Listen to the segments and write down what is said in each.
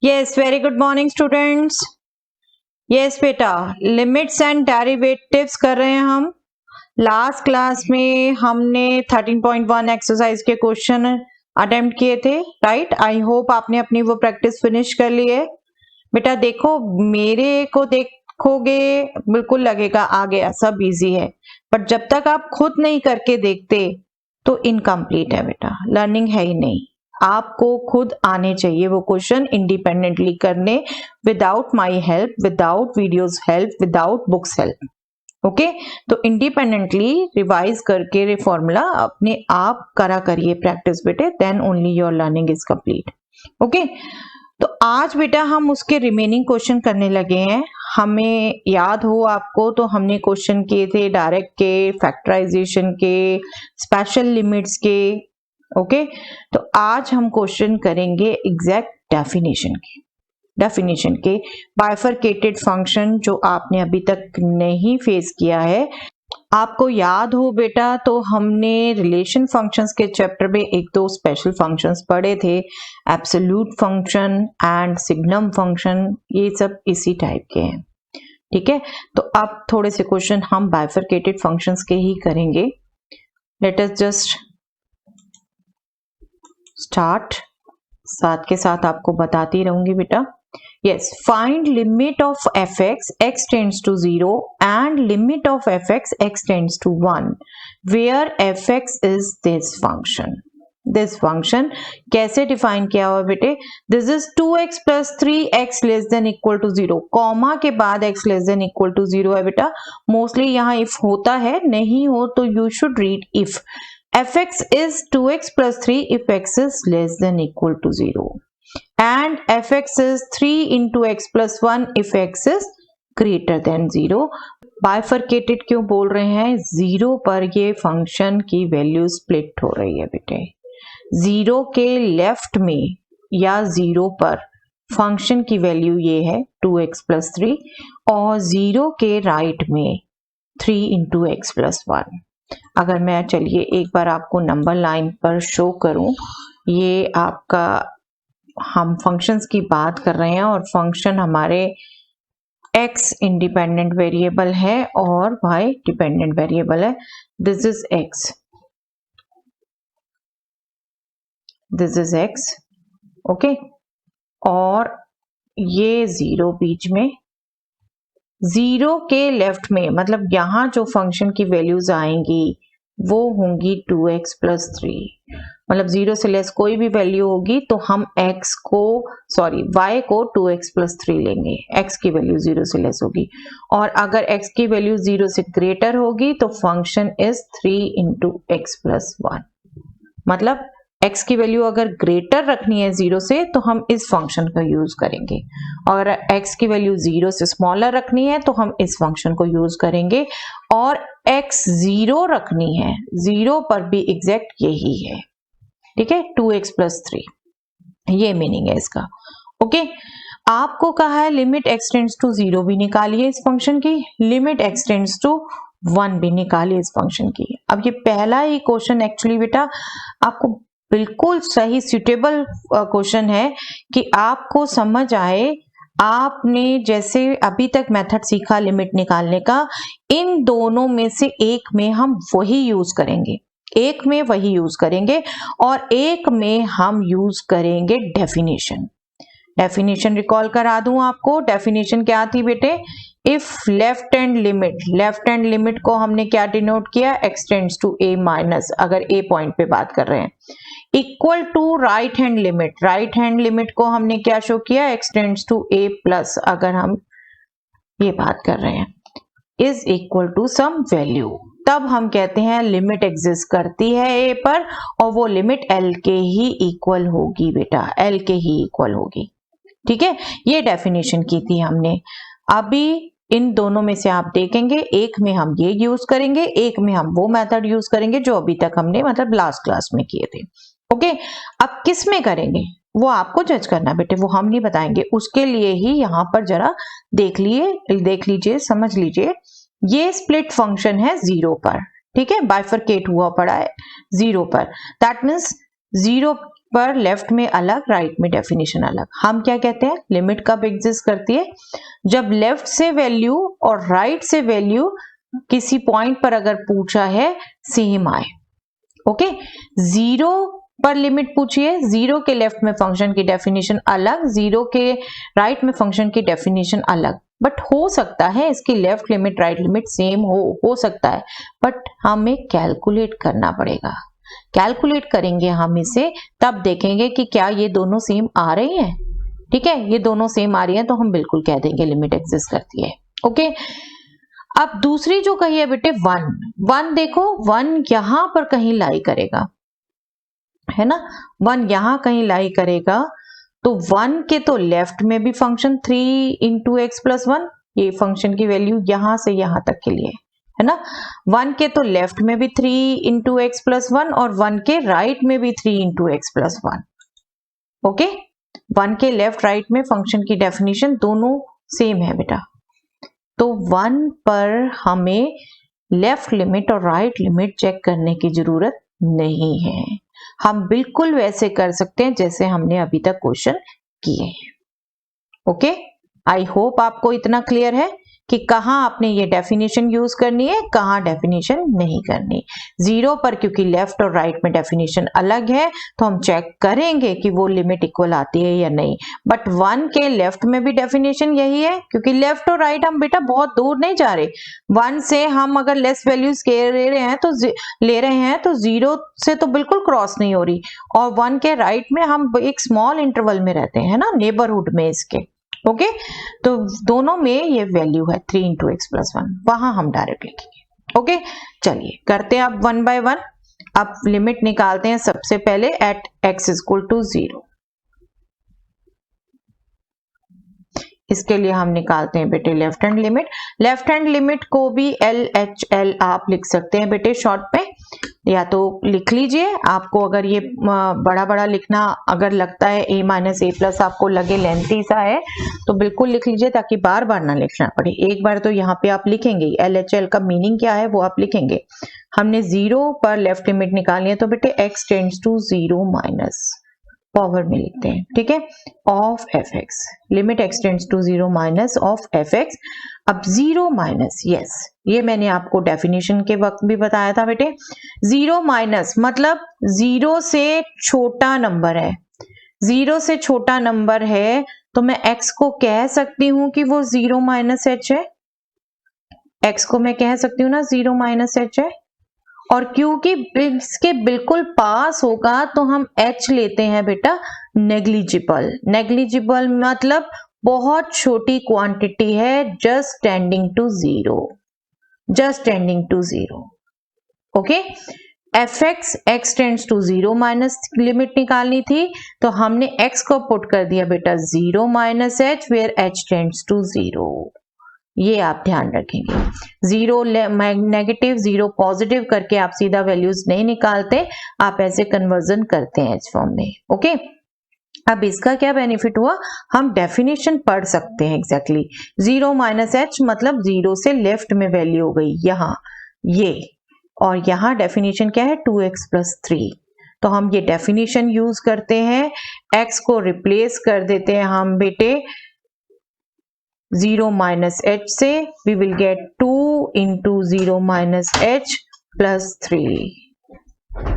Yes, very good morning students. Yes बेटा, limits and derivatives कर रहे हैं हम। लास्ट क्लास में हमने 13.1 एक्सरसाइज के क्वेश्चन अटेम्प्ट किए थे, राइट। आई होप आपने अपनी वो प्रैक्टिस फिनिश कर ली है। बेटा देखो, मेरे को देखोगे बिल्कुल लगेगा आ गया, सब इजी है, बट जब तक आप खुद नहीं करके देखते तो इनकम्प्लीट है बेटा, लर्निंग है ही नहीं। आपको खुद आने चाहिए वो क्वेश्चन इंडिपेंडेंटली करने, without my help, without videos help, without books help. Okay, तो इंडिपेंडेंटली रिवाइज करके फॉर्मूला अपने आप करा करिए प्रैक्टिस बेटे, then only your learning is complete. Okay, तो आज बेटा हम उसके रिमेनिंग क्वेश्चन करने लगे हैं। हमें याद हो आपको तो हमने क्वेश्चन किए थे डायरेक्ट के, फैक्टराइजेशन के, स्पेशल लिमिट्स के। ओके, तो आज हम क्वेश्चन करेंगे एग्जैक्ट डेफिनेशन के बाइफरकेटेड फंक्शन, जो आपने अभी तक नहीं फेस किया है। आपको याद हो बेटा तो हमने रिलेशन फंक्शंस के चैप्टर में एक दो स्पेशल फंक्शंस पढ़े थे, absolute function and signum function, ये सब इसी टाइप के हैं। ठीक है, तो अब थोड़े से क्वेश्चन हम बाइफरकेटेड फंक्शंस के ही करेंगे। लेट अस जस्ट स्टार्ट, साथ के साथ आपको बताती रहूंगी बेटा। Yes, find limit of fx x tends to 0 and limit of fx x tends to 1 where fx is this function. This function कैसे डिफाइन किया हुआ बेटे? This is 2x plus 3x less than equal to 0, comma के बाद x less than equal to 0 है बेटा। Mostly यहाँ if होता है, नहीं हो तो you should read if. fx is 2x plus 3 if x is less than equal to 0. And fx is 3 into x plus 1 if x is greater than 0. Bifurcated क्यों बोल रहे हैं? 0 पर ये फंक्शन की वैल्यू स्प्लिट हो रही है बेटे। 0 के लेफ्ट में या 0 पर फंक्शन की वैल्यू ये है 2x plus 3, और 0 के राइट में 3 into x plus 1। अगर मैं चलिए एक बार आपको नंबर लाइन पर शो करूं, ये आपका हम फंक्शंस की बात कर रहे हैं और फंक्शन हमारे x इंडिपेंडेंट वेरिएबल है और y डिपेंडेंट वेरिएबल है। This is x, this is x, okay, और ये 0 बीच में। 0 के लेफ्ट में मतलब यहां जो फंक्शन की वैल्यूज आएंगी वो होंगी 2x plus 3, मतलब 0 से लेस कोई भी वैल्यू होगी तो हम y को 2x plus 3 लेंगे। x की वैल्यू 0 से लेस होगी, और अगर x की वैल्यू 0 से ग्रेटर होगी तो function is 3 into x plus 1। मतलब x की वैल्यू अगर ग्रेटर रखनी है 0 से तो हम इस फंक्शन का यूज करेंगे, और x की वैल्यू 0 से स्मॉलर रखनी है तो हम इस फंक्शन को यूज करेंगे, और x 0 रखनी है 0 पर भी एग्जैक्ट यही है। ठीक है, 2x plus 3, ये मीनिंग है इसका। ओके, आपको कहा है लिमिट x टेंड्स टू 0 भी निकालिए इस फंक्शन की, लिमिट x टेंड्स टू 1 भी निकालिए इस फंक्शन की। अब ये पहला ही क्वेश्चन एक्चुअली बेटा आपको बिल्कुल सही सुटेबल क्वेश्चन है कि आपको समझ आए। आपने जैसे अभी तक मेथड सीखा लिमिट निकालने का, इन दोनों में से एक में हम वही यूज करेंगे, एक में वही यूज करेंगे, और एक में हम यूज करेंगे डेफिनेशन। डेफिनेशन रिकॉल करा दूं आपको। डेफिनेशन क्या थी बेटे? इफ लेफ्ट हैंड लिमिट को हमने क्या डिनोट किया? x tends to a minus, अगर a पॉइंट पे बात कर रहे हैं, equal to right hand limit को हमने क्या शो किया? x tends to a plus, अगर हम ये बात कर रहे हैं, is equal to some value, तब हम कहते हैं लिमिट एग्जिस्ट करती है a पर, और वो लिमिट l के ही इक्वल होगी बेटा, l के ही इक्वल होगी। ठीक है, ये डेफिनेशन की थी हमने। अभी इन दोनों में से आप देखेंगे, एक में हम ये यूज करेंगे, एक में हम वो मेथड यूज करेंगे जो अभी तक हमने मतलब लास्ट क्लास में किए थे। ओके, अब किस में करेंगे वो आपको जज करना बेटे, वो हम नहीं बताएंगे। उसके लिए ही यहाँ पर जरा देख लीजिए, समझ लीजिए। ये स्प्लिट फंक्शन है 0 पर, ठीक है, बाइफरकेट हुआ पड़ा है 0 पर। दैट मीन्स 0 पर लेफ्ट में अलग, राइट में डेफिनेशन अलग। हम क्या कहते हैं, लिमिट कब एग्जिस्ट करती है, जब लेफ्ट से वैल्यू और राइट से वैल्यू किसी पॉइंट पर अगर पूछा है सेम आए। ओके, 0 पर लिमिट पूछिए, 0 के लेफ्ट में फंक्शन की डेफिनेशन अलग, 0 के राइट में फंक्शन की डेफिनेशन अलग। बट हो सकता है इसकी left limit right limit same हो सकता है, बट हमें कैलकुलेट करना पड़ेगा। कैलकुलेट करेंगे हम इसे, तब देखेंगे कि क्या ये दोनों सेम आ रही हैं। ठीक है, ये दोनों सेम आ रही हैं तो हम बिल्कुल कह देंगे लिमिट एग्जिस्ट करती है। ओके, अब दूसरी जो कही है बेटे 1 देखो, 1 यहां पर कहीं लाई करेगा, है ना, 1 यहां कहीं लाई करेगा, तो 1 के तो लेफ्ट में भी फंक्शन 3 इंटू एक्स प्लस 1, ये फंक्शन की वैल्यू यहां से यहां तक के लिए है ना, 1 के तो लेफ्ट में भी 3 इंटू एक्स प्लस 1 और 1 के राइट में भी 3 इंटू एक्स प्लस 1। ओके, 1 के लेफ्ट राइट में फंक्शन की डेफिनेशन दोनों सेम है बेटा, तो 1 पर हमें लेफ्ट लिमिट और राइट लिमिट चेक करने की जरूरत नहीं है। हम बिल्कुल वैसे कर सकते हैं जैसे हमने अभी तक क्वेश्चन किए हैं। ओके, आई होप आपको इतना क्लियर है कि कहां आपने ये डेफिनेशन यूज करनी है, कहां डेफिनेशन नहीं करनी। 0 पर क्योंकि लेफ्ट और राइट में डेफिनेशन अलग है तो हम चेक करेंगे कि वो लिमिट इक्वल आती है या नहीं। बट 1 के लेफ्ट में भी डेफिनेशन यही है, क्योंकि लेफ्ट और राइट हम बेटा बहुत दूर नहीं जा रहे। 1 से हम अगर लेस वैल्यूज ले रहे हैं तो 0 से तो बिल्कुल क्रॉस नहीं हो रही, और 1 के राइट में हम एक स्मॉल इंटरवल में रहते हैं ना, नेबरहुड में इसके। ओके, तो दोनों में ये वैल्यू है 3 इंटू एक्स प्लस 1, वहां हम डायरेक्ट लिखेंगे। ओके, चलिए करते हैं अब 1 बाय 1। अब लिमिट निकालते हैं सबसे पहले एट x इक्वल टू 0। इसके लिए हम निकालते हैं बेटे left hand limit. Left hand limit को भी LHL आप लिख सकते हैं बेटे शॉर्ट पे, या तो लिख लीजिए। आपको अगर ये बड़ा बड़ा लिखना अगर लगता है a माइनस ए प्लस आपको लगे लेंथी सा है तो बिल्कुल लिख लीजिए, ताकि बार बार ना लिखना पड़े। एक बार तो यहाँ पे आप लिखेंगे LHL का मीनिंग क्या है वो आप लिखेंगे। हमने 0 पर लेफ्ट लिमिट निकालनी है तो बेटे x tends to 0 minus power में लिखते हैं, ठीक है, of fx, limit x tends to 0 minus of fx। अब 0 माइनस, यस, ये मैंने आपको डेफिनेशन के वक्त भी बताया था बेटे। 0 माइनस मतलब 0 से छोटा नंबर है, 0 से छोटा नंबर है तो मैं x को कह सकती हूं कि वो 0 माइनस h है। x को मैं कह सकती हूँ ना 0 माइनस h है, और क्योंकि इसके बिल्कुल पास होगा तो हम h लेते हैं बेटा नेग्लिजिबल। नेग्लिजिबल मतलब बहुत छोटी क्वांटिटी है, just tending to 0, just tending to 0। Okay, fx x tends to 0 minus limit निकालनी थी तो हमने x को पुट कर दिया बेटा 0 minus h where h tends to 0। ये आप ध्यान रखेंगे, 0 नेगेटिव 0 पॉजिटिव करके आप सीधा वैल्यूज नहीं निकालते, आप ऐसे कन्वर्जन करते हैं h फॉर्म में। ओके, अब इसका क्या बेनिफिट हुआ, हम डेफिनेशन पढ़ सकते हैं एग्जैक्टली। 0 माइनस h मतलब 0 से लेफ्ट में वैल्यू हो गई यहाँ ये, और यहाँ डेफिनेशन क्या है 2x प्लस 3, तो हम ये डेफिनेशन यूज करते हैं। x को रिप्लेस कर देते हैं हम बेटे 0 माइनस h से, we will get 2 into 0 minus h plus 3।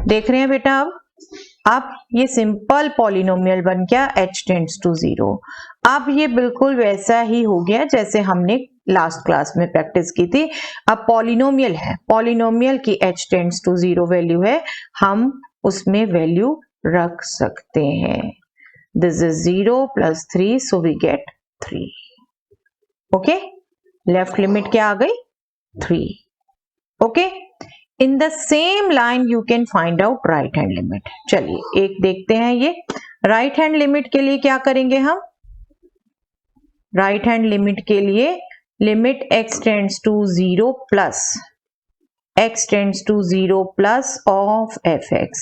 देख रहे हैं बेटा, अब ये सिंपल पॉलिनोमियल बन गया h टेंड्स टू 0। अब ये बिल्कुल वैसा ही हो गया जैसे हमने लास्ट क्लास में प्रैक्टिस की थी। अब पॉलिनोमियल है, पॉलिनोमियल की h टेंड्स टू 0 वैल्यू है, हम उसमें वैल्यू रख सकते हैं। This is 0 plus 3, so we get 3। Okay, left limit क्या आ गई 3। Okay, in the same line you can find out right hand limit. चलिए एक देखते हैं, ये राइट हैंड लिमिट के लिए क्या करेंगे हम, राइट हैंड लिमिट के लिए limit x tends to 0 plus x tends to 0 plus of fx।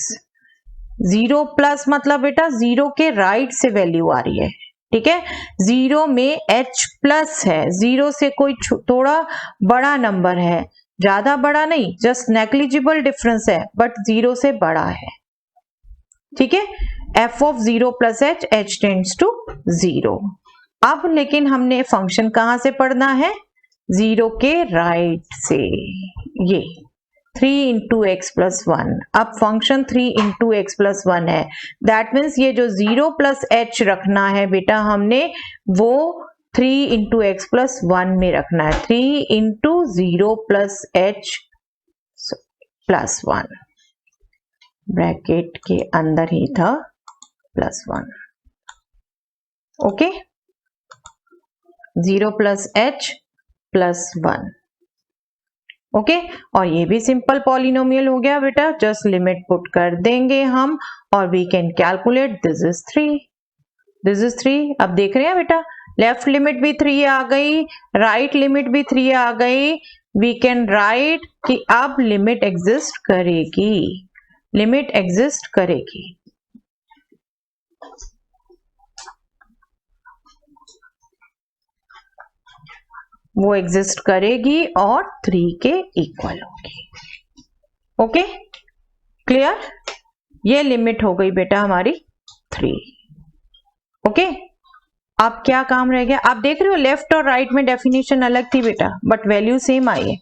0 plus मतलब बेटा 0 के राइट से वैल्यू आ रही है, ठीक है, 0 में h प्लस है, 0 से कोई थोड़ा बड़ा नंबर है, ज्यादा बड़ा नहीं, जस्ट नेग्लिजिबल डिफरेंस है, बट 0 से बड़ा है। ठीक है, f of 0 plus h, h tends to 0। अब लेकिन हमने फंक्शन कहां से पढ़ना है, 0 के राइट से, ये 3 इंटू एक्स प्लस 1। अब फंक्शन 3 इंटू एक्स प्लस 1 है, दैट मीन्स ये जो 0 प्लस h रखना है बेटा हमने, वो 3 इंटू एक्स प्लस 1 में रखना है। 3 into 0 plus h plus 1, bracket के अंदर ही था plus 1। Okay, 0 plus h plus 1। Okay, और ये भी सिंपल पॉलिनोमियल हो गया बेटा, जस्ट लिमिट पुट कर देंगे हम और we can calculate, this is 3, this is 3। अब देख रहे हैं बेटा, लेफ्ट लिमिट भी 3 आ गई, राइट लिमिट भी 3 आ गई। वी कैन राइट कि अब लिमिट एग्जिस्ट करेगी, लिमिट एग्जिस्ट करेगी। वो एग्जिस्ट करेगी और 3 के इक्वल होगी। Okay, clear? ये लिमिट हो गई बेटा हमारी 3। ओके, अब क्या काम रह गया? आप देख रहे हो लेफ्ट और राइट में डेफिनेशन अलग थी बेटा, बट वैल्यू सेम आई है।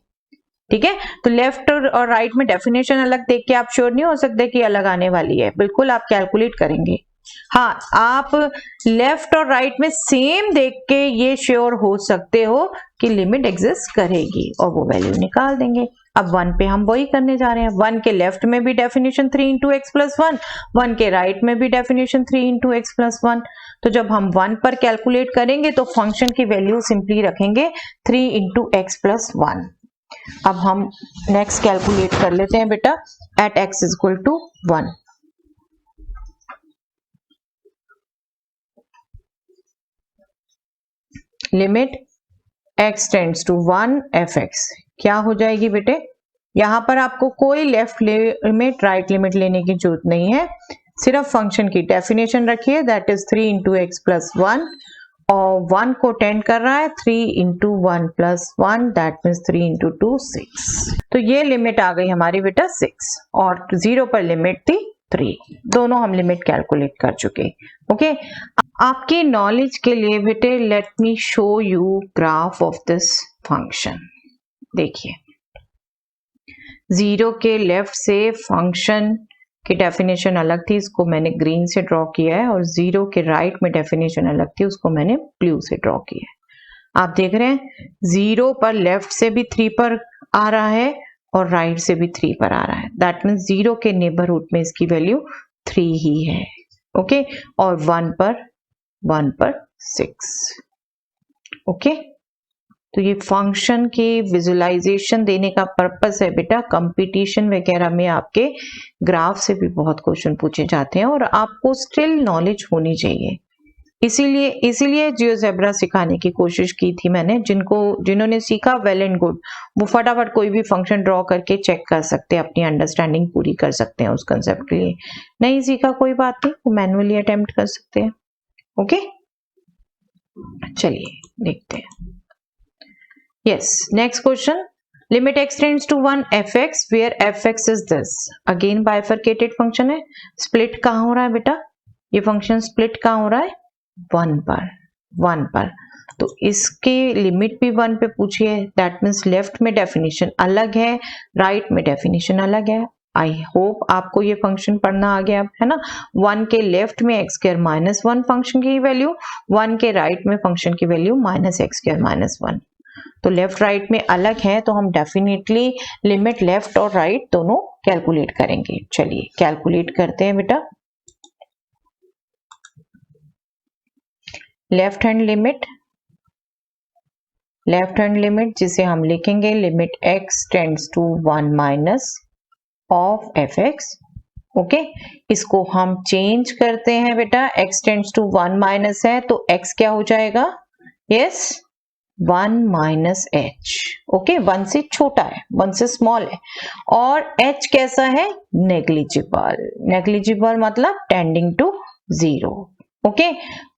ठीक है, तो लेफ्ट और राइट में डेफिनेशन अलग देख के आप श्योर नहीं हो सकते कि अलग आने वाली है, बिल्कुल आप कैलकुलेट करेंगे। हाँ, आप लेफ्ट और राइट में सेम देख के ये श्योर हो सकते हो कि लिमिट एग्जिस्ट करेगी और वो वैल्यू निकाल देंगे। अब 1 पे हम वही करने जा रहे हैं। 1 के लेफ्ट में भी डेफिनेशन 3 इंटू एक्स प्लस 1, 1 के राइट में भी डेफिनेशन 3 इंटू एक्स प्लस 1। तो जब हम 1 पर कैलकुलेट करेंगे तो फंक्शन की वैल्यू सिंपली रखेंगे 3 इंटू एक्स प्लस 1। अब हम नेक्स्ट कैलकुलेट कर लेते हैं बेटा, at x is equal to 1। Limit x tends to 1 fx क्या हो जाएगी बेटे? यहां पर आपको कोई लेफ्ट लिमिट राइट लिमिट लेने की जरूरत नहीं है, सिर्फ फंक्शन की डेफिनेशन रखिए, that is 3 into x plus 1 और 1 को टेंड कर रहा है 3 into 1 plus 1, that means 3 into 2 6। तो ये लिमिट आ गई हमारी बेटा 6 और 0 पर लिमिट थी 3। दोनों हम लिमिट कैलकुलेट कर चुके। ओके, आपकी नॉलेज के लिए बेटे let me show you graph of this function. देखिए, 0 के लेफ्ट से फंक्शन की डेफिनेशन अलग थी, इसको मैंने ग्रीन से ड्रॉ किया है, और 0 के राइट में डेफिनेशन अलग थी, उसको मैंने ब्लू से ड्रॉ किया है। आप देख रहे हैं 0 पर लेफ्ट से भी 3 पर आ रहा है और राइट से भी 3 पर आ रहा है, दैट मीन्स 0 के नेबरहुड में इसकी वैल्यू 3 ही है। ओके, और 1 पर 6। ओके, तो ये फंक्शन की विजुअलाइजेशन देने का पर्पस है बेटा। कंपटीशन वगैरह में आपके ग्राफ से भी बहुत क्वेश्चन पूछे जाते हैं और आपको स्टिल नॉलेज होनी चाहिए, इसीलिए जियोजेब्रा सिखाने की कोशिश की थी मैंने। जिन्होंने सीखा वेल एंड गुड, वो फटाफट कोई भी फंक्शन ड्रॉ करके चेक कर सकते हैं, अपनी अंडरस्टैंडिंग पूरी कर सकते हैं उस कंसेप्ट के लिए। नहीं सीखा कोई बात नहीं, वो मैनुअली अटेम्प्ट कर सकते हैं। ओके, चलिए देखते हैं। Yes, next question, limit x tends to 1 fx where fx is this. Again bifurcated function है, स्प्लिट कहाँ हो रहा है बेटा? ये फंक्शन स्प्लिट कहाँ हो रहा है? 1 पर। तो इसके लिमिट भी 1 पे पूछी है, दैट मीन्स लेफ्ट में डेफिनेशन अलग है, राइट में डेफिनेशन अलग है। आई होप आपको ये फंक्शन पढ़ना आ गया है ना। 1 के लेफ्ट में x स्क्वायर माइनस 1 फंक्शन की वैल्यू, 1 के राइट में फंक्शन की value minus x square minus 1। तो लेफ्ट राइट में अलग है, तो हम डेफिनेटली लिमिट लेफ्ट और राइट दोनों कैलकुलेट करेंगे। चलिए कैलकुलेट करते हैं बेटा। लेफ्ट हैंड लिमिट जिसे हम लिखेंगे limit x tends to 1 minus of fx। Okay, इसको हम चेंज करते हैं बेटा, x टेंड्स टू 1 माइनस है तो x क्या हो जाएगा? Yes, 1 minus h। ओके, 1 से छोटा है, 1 से स्मॉल है, और h कैसा है? नेग्लिजिबल मतलब टेंडिंग टू 0। ओके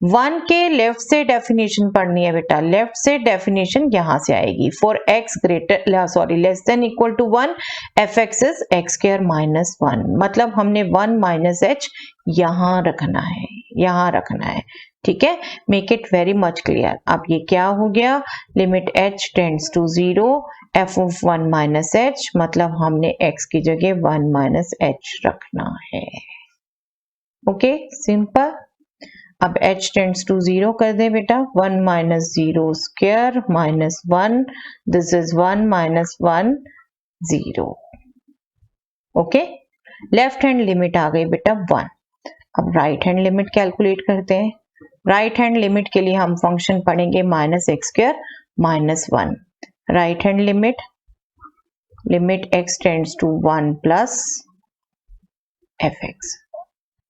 1 के लेफ्ट से डेफिनेशन पढ़नी है बेटा, लेफ्ट से डेफिनेशन यहां से आएगी for x greater sorry less than equal to 1 fx is x square minus 1, मतलब हमने 1 माइनस h यहां रखना है, यहां रखना है, ठीक है। Make it very much clear. अब ये क्या हो गया, limit h tends to 0 f of 1 minus h, मतलब हमने x की जगह 1 माइनस h रखना है। Okay simple. अब h टेंड्स टू 0 कर दे बेटा, 1 minus 0 square minus 1, this is 1 minus 1 0। Okay left hand limit आ गई बेटा 1। अब राइट हैंड लिमिट कैलकुलेट करते हैं। राइट हैंड लिमिट के लिए हम फंक्शन पढ़ेंगे minus x square minus 1। Right hand limit, limit x tends to 1 plus fx,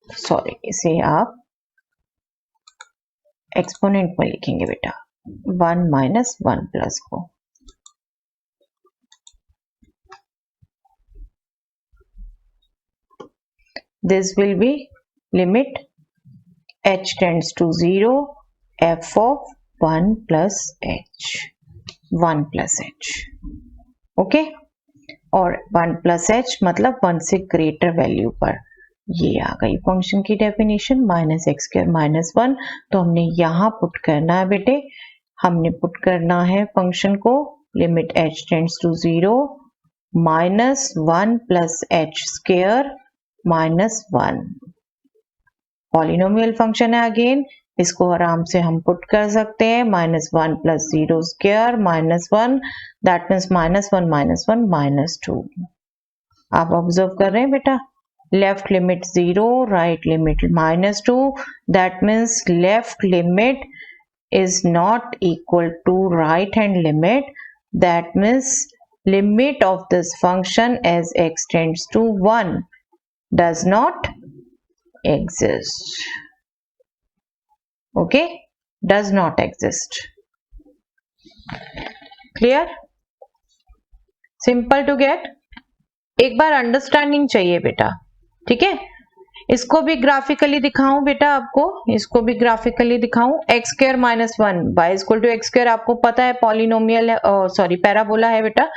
sorry इसे आप एक्सपोनेंट में लिखेंगे बेटा, 1 माइनस 1 प्लस को। This will be limit h tends to 0 f of 1 plus h, 1 plus h। Okay और 1 plus h मतलब 1 से greater value पर। ये आ गई फंक्शन की definition minus x square minus 1। तो हमने यहाँ पुट करना है बेटे, हमने पुट करना है फंक्शन को limit h tends to 0 minus 1 plus h square minus 1। Polynomial function है अगेन, इसको आराम से हम पुट कर सकते हैं, minus 1 plus 0 square minus 1, that means minus 1 minus 1 minus 2। आप ऑब्जर्व कर रहे हैं बेटा, left limit 0, right limit minus 2, that means left limit is not equal to right hand limit, that means limit of this function as x tends to 1 does not exist. Okay, does not exist. Clear? Simple to get. एक बार understanding चाहिए बेटा, ठीक है। इसको भी graphically दिखाऊं बेटा, आपको इसको भी ग्राफिकली दिखाऊं। X square minus 1 y equal to x square आपको पता है पॉलिनोमियल है, सॉरी पैराबोला है बेटा,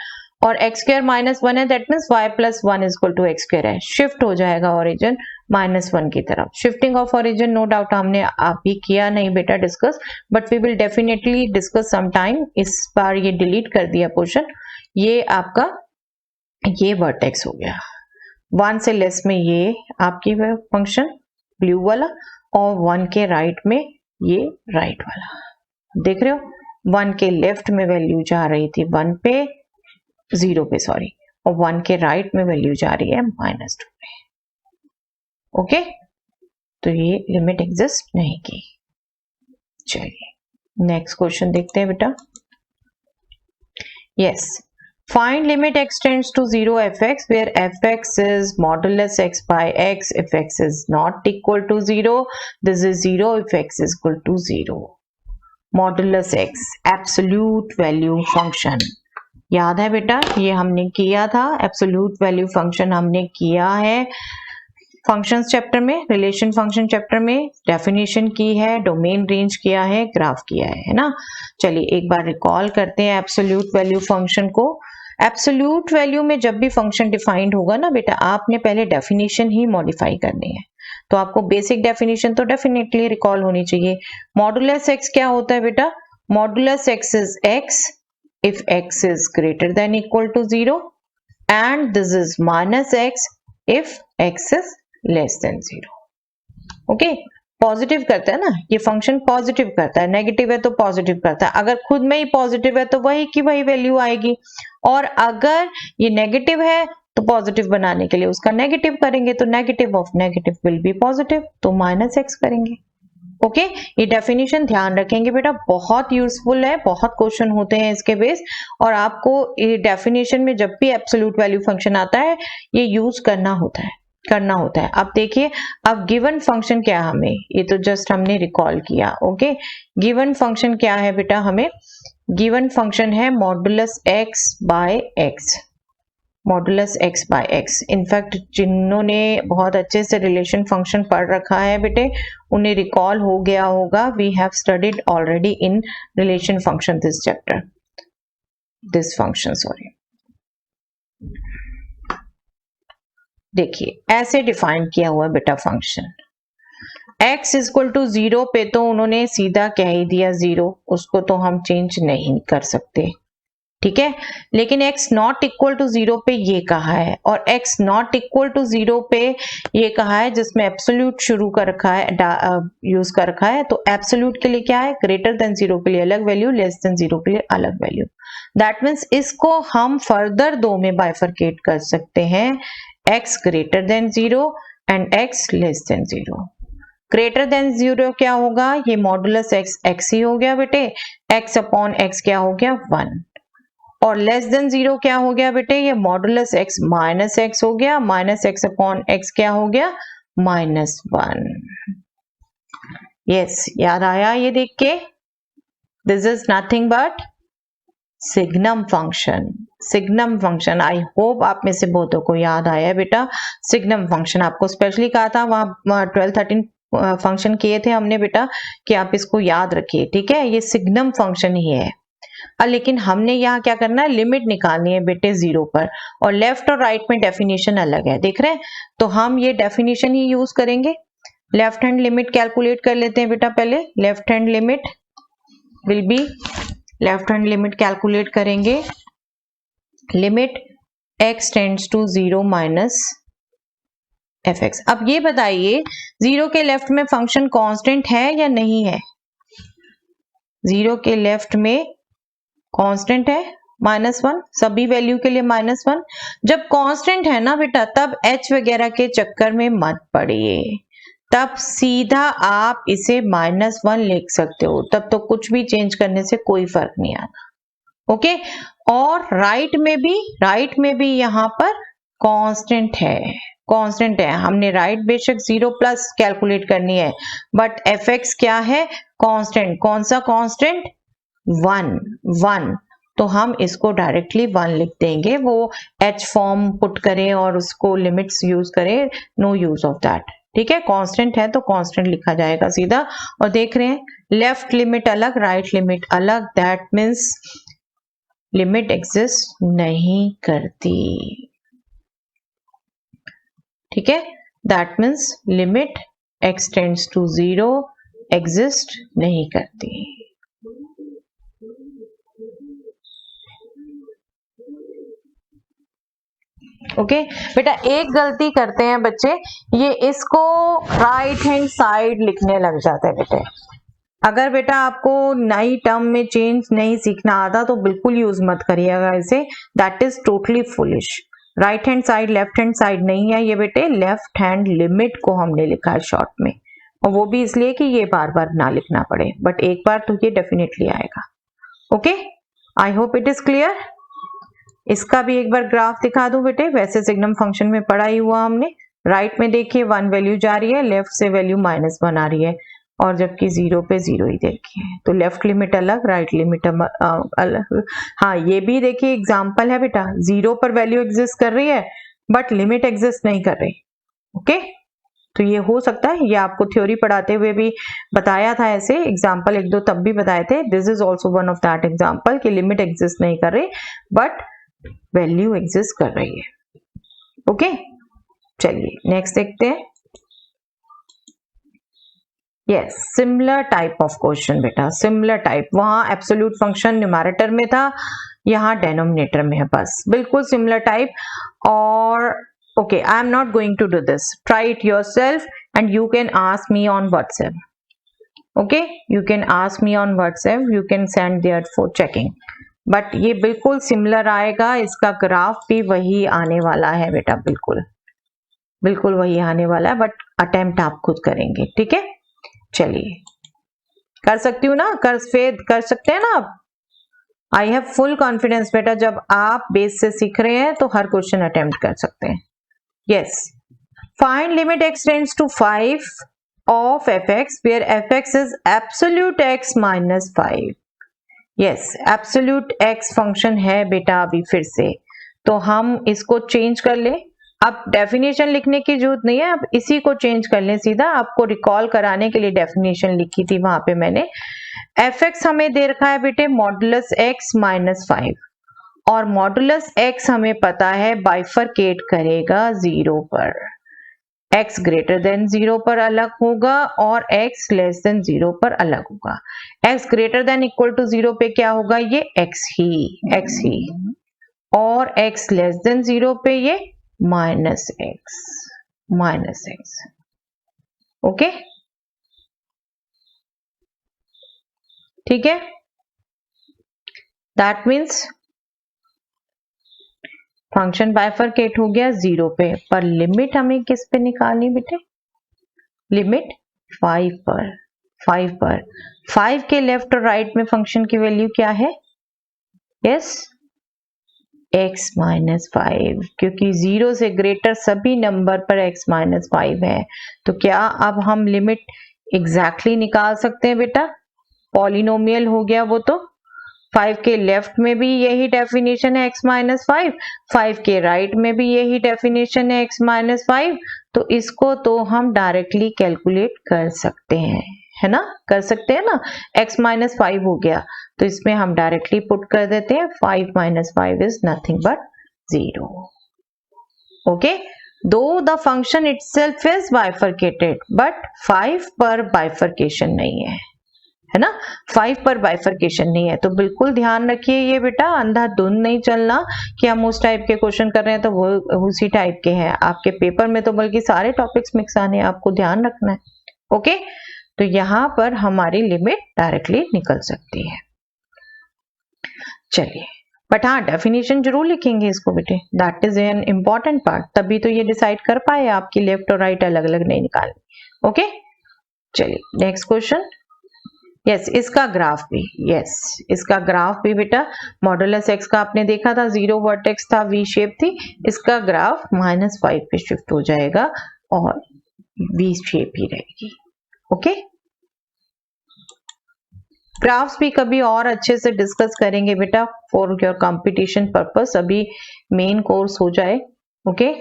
और एक्स स्क्वायर माइनस 1 है, that means y plus 1 equal to x square है। शिफ्ट हो जाएगा ओरिजिन माइनस 1 की तरफ। Shifting of origin no doubt हमने अभी किया नहीं बेटा discuss, but we will definitely discuss some time. इस बार ये डिलीट कर दिया पोर्शन। ये आपका ये वर्टेक्स हो गया, 1 से लेस में ये आपकी फंक्शन ब्लू वाला, और 1 के राइट में ये राइट वाला। देख रहे हो 1 के लेफ्ट में वैल्यू जा रही थी 1 पे 0 पे सॉरी, और 1 के राइट में वैल्यू जा रही है माइनस 2 पे। ओके तो ये लिमिट एग्जिस्ट नहीं की। चलिए नेक्स्ट क्वेश्चन देखते हैं बेटा। Yes, find limit x tends to 0 fx where fx is modulus x by x if x is not equal to 0, this is 0 if x is equal to 0. Modulus x absolute value function, याद है बेटा ये हमने किया था, absolute value function हमने किया है फंक्शंस चैप्टर में, रिलेशन फंक्शन चैप्टर में डेफिनेशन की है, डोमेन रेंज किया है, ग्राफ किया है ना। चलिए एक बार रिकॉल करते हैं एब्सोल्यूट वैल्यू फंक्शन को। एब्सोल्यूट वैल्यू में जब भी फंक्शन डिफाइंड होगा ना बेटा, आपने पहले डेफिनेशन ही मॉडिफाई करनी है, तो आपको बेसिक डेफिनेशन तो डेफिनेटली रिकॉल होनी चाहिए। मॉडुलस एक्स क्या होता है बेटा, modulus x is x if x is greater than equal to 0 and this is minus x if x is less than 0। Okay positive करता है ना ये फंक्शन, पॉजिटिव करता है, नेगेटिव है तो पॉजिटिव करता है। अगर खुद में ही पॉजिटिव है तो वही की वही वैल्यू आएगी, और अगर ये नेगेटिव है तो पॉजिटिव बनाने के लिए उसका नेगेटिव करेंगे, तो negative of negative will be positive, तो माइनस एक्स करेंगे। ओके ये डेफिनेशन ध्यान रखेंगे बेटा, बहुत यूजफुल है, बहुत क्वेश्चन होते हैं इसके बेस, और आपको ये डेफिनेशन में जब भी एब्सोल्यूट वैल्यू फंक्शन आता है ये यूज करना होता है। अब देखिए अब गिवन फंक्शन क्या, हमें ये तो जस्ट हमने रिकॉल किया। ओके गिवन फंक्शन क्या है बेटा, हमें गिवन फंक्शन है modulus x by x. Modulus x by x। In fact जिन्होंने बहुत अच्छे से रिलेशन फंक्शन पढ़ रखा है बेटे उन्हें रिकॉल हो गया होगा, we have studied already in relation function this chapter, this function sorry. देखिए ऐसे डिफाइन किया हुआ है बेटा फंक्शन, x इक्वल टू 0 पे तो उन्होंने सीधा कह ही दिया 0, उसको तो हम चेंज नहीं कर सकते, ठीक है। लेकिन x नॉट इक्वल टू 0 पे ये कहा है, और x नॉट इक्वल टू 0 पे ये कहा है जिसमें एब्सोल्यूट शुरू कर रखा है, यूज कर रखा है। तो एब्सोल्यूट के लिए क्या है, ग्रेटर देन 0 के लिए अलग वैल्यू, लेस देन 0 के लिए अलग वैल्यू। दैट मीन्स इसको हम फर्दर दो में बाइफरकेट कर सकते हैं, x greater then 0 and x less than 0। Greater than 0 क्या होगा, ये मॉडुलस x ही हो गया बेटे, x अपॉन x क्या हो गया 1, और लेस देन 0 क्या हो गया बेटे, ये मॉडुलस x माइनस x हो गया, माइनस x अपॉन x क्या हो गया -1। यस, याद आया ये देख के, this is nothing but signum function. Signum function, I hope आप में से बहुतों को याद आया बेटा। सिग्नम फंक्शन आपको स्पेशली कहा था, वहां 12-13 फंक्शन किए थे हमने बेटा कि आप इसको याद रखिए, ठीक है। ये सिग्नम फंक्शन ही है। लेकिन हमने यहाँ क्या करना है, लिमिट निकालनी है बेटे 0 पर, और लेफ्ट और राइट में डेफिनेशन अलग है, देख रहे हैं। तो हम ये डेफिनेशन ही यूज करेंगे। लेफ्ट हैंड लिमिट कैलकुलेट कर लेते हैं बेटा पहले। Left hand limit will be, left hand limit calculate करेंगे, limit x tends to 0 minus fx। अब ये बताइए 0 के लेफ्ट में फंक्शन कांस्टेंट है या नहीं है? 0 के लेफ्ट में कांस्टेंट है -1, सभी वैल्यू के लिए -1। जब कांस्टेंट है ना बेटा, तब h वगैरह के चक्कर में मत पड़िए, तब सीधा आप इसे -1 लिख सकते हो, तब तो कुछ भी चेंज करने से कोई फर्क नहीं आता, ओके। और राइट में भी यहाँ पर कांस्टेंट है, कांस्टेंट है। हमने राइट बेशक 0 प्लस कैलकुलेट करनी है, बट fx क्या है, कांस्टेंट। कौन सा कांस्टेंट, 1। तो हम इसको डायरेक्टली 1 लिख देंगे, वो h फॉर्म पुट करें और उसको लिमिट्स यूज करें, नो यूज ऑफ दैट, ठीक है। कांस्टेंट है तो कांस्टेंट लिखा जाएगा सीधा। और देख रहे हैं लेफ्ट लिमिट अलग, राइट लिमिट अलग, दैट मीन्स लिमिट एग्जिस्ट नहीं करती, ठीक है। That means limit x tends to 0 exist नहीं करती। ओके बेटा, एक गलती करते हैं बच्चे, ये इसको राइट हैंड साइड लिखने लग जाते हैं बेटे। अगर बेटा आपको नई टर्म में चेंज नहीं सीखना आता तो बिल्कुल यूज मत करिएगा इसे, that is totally foolish. Right hand side left hand side नहीं है ये बेटे, लेफ्ट हैंड लिमिट को हमने लिखा है शॉर्ट में, और वो भी इसलिए कि ये बार बार ना लिखना पड़े, बट एक बार तो ये डेफिनेटली आएगा, okay. I hope it is clear. इसका भी एक बार ग्राफ दिखा दूं बेटे, वैसे सिग्नम फंक्शन में पढ़ा ही हुआ हमने। राइट में देखिए 1 वैल्यू जा रही है, लेफ्ट से वैल्यू -1 आ रही है, और जबकि 0 पे 0 ही देखिए, तो लेफ्ट लिमिट अलग, राइट लिमिट अलग। हाँ, ये भी देखिए एग्जांपल है बेटा, 0 पर वैल्यू एग्जिस्ट कर रही है बट लिमिट एग्जिस्ट नहीं कर रही, ओके। तो ये हो सकता है, ये आपको थ्योरी पढ़ाते हुए भी बताया था, ऐसे एग्जाम्पल 1-2 तब भी बताए थे। This is also one of that example कि लिमिट एग्जिस्ट नहीं कर रही बट वैल्यू एग्जिस्ट कर रही है, ओके। चलिए नेक्स्ट देखते हैं। Yes, similar type of question बेटा, सिमिलर टाइप। वहां एब्सोल्यूट फंक्शन न्यूमैरेटर में था, यहाँ डेनोमिनेटर में है, बस बिल्कुल सिमिलर टाइप। और okay, I am not going to do this, try it yourself and you can ask me on WhatsApp, okay, you can ask me on WhatsApp, you can send there for checking, but ये बिल्कुल similar आएगा, इसका graph भी वही आने वाला है बेटा, बिल्कुल बिल्कुल वही आने वाला है, बट अटेम्प्ट आप खुद करेंगे, ठीक है। चलिए, कर सकती हूँ ना, कर सकते हैं ना आप। आई हैव फुल कॉन्फिडेंस बेटा, जब आप बेस से सीख रहे हैं तो हर क्वेश्चन अटेम्प्ट कर सकते हैं। Yes, find limit x tends to 5 of fx where fx is absolute x minus 5. Yes, absolute x function है बेटा, अभी फिर से तो हम इसको चेंज कर ले। अब डेफिनेशन लिखने की जरूरत नहीं है, अब इसी को चेंज कर लें सीधा। आपको रिकॉल कराने के लिए डेफिनेशन लिखी थी वहां पे मैंने। एफ एक्स हमें दे रखा है बेटे मॉडुलस एक्स माइनस 5, और मॉडुलस एक्स हमें पता है बाइफरकेट करेगा 0 पर। x ग्रेटर देन 0 पर अलग होगा और x लेस देन 0 पर अलग होगा। x greater than equal to 0 पे क्या होगा, ये x ही, और x लेस देन 0 पे ये माइनस एक्स। ओके, ठीक है। दैट मीन्स फंक्शन बाइफरकेट हो गया 0 पे, पर लिमिट हमें किस पे निकालनी बेटे, लिमिट 5 पर। 5 के लेफ्ट और राइट में फंक्शन की वैल्यू क्या है, यस x माइनस 5, क्योंकि 0 से ग्रेटर सभी नंबर पर x माइनस 5 है। तो क्या अब हम लिमिट एग्जैक्टली निकाल सकते हैं बेटा, पॉलिनोमियल हो गया वो तो। 5 के लेफ्ट में भी यही डेफिनेशन है x माइनस 5, 5 के राइट में भी यही डेफिनेशन है x माइनस 5, तो इसको तो हम डायरेक्टली कैलकुलेट कर सकते हैं, है ना, कर सकते हैं ना। x माइनस 5 हो गया तो इसमें हम डायरेक्टली पुट कर देते हैं 5 minus 5 is nothing but 0। Okay, though the function itself is bifurcated, but 5 पर बाइफरकेशन नहीं है ना, 5 पर बाइफरकेशन नहीं है। तो बिल्कुल ध्यान रखिए ये बेटा, अंधाधुंध नहीं चलना कि हम उस टाइप के क्वेश्चन कर रहे हैं तो वो उसी टाइप के हैं। आपके पेपर में तो बल्कि सारे टॉपिक्स मिक्स आने हैं, आपको ध्यान रखना है। ओके, तो यहां पर हमारी लिमिट डायरेक्टली निकल सकती है। चलिए, बट हाँ डेफिनेशन जरूर लिखेंगे इसको बेटे, that is an important part, तभी तो ये डिसाइड कर पाए आपकी लेफ्ट और राइट अलग अलग नहीं निकालनी। ओके, चलिए नेक्स्ट क्वेश्चन। यस, इसका ग्राफ भी, इसका ग्राफ भी बेटा मॉडुलस एक्स का आपने देखा था 0 वर्टेक्स था, वी शेप थी, इसका ग्राफ -5 पे शिफ्ट हो जाएगा और वी शेप ही रहेगी। ओके, ग्राफ्स भी कभी और अच्छे से डिस्कस करेंगे बेटा फॉर योर कंपटीशन पर्पस, अभी मेन कोर्स हो जाए। Okay,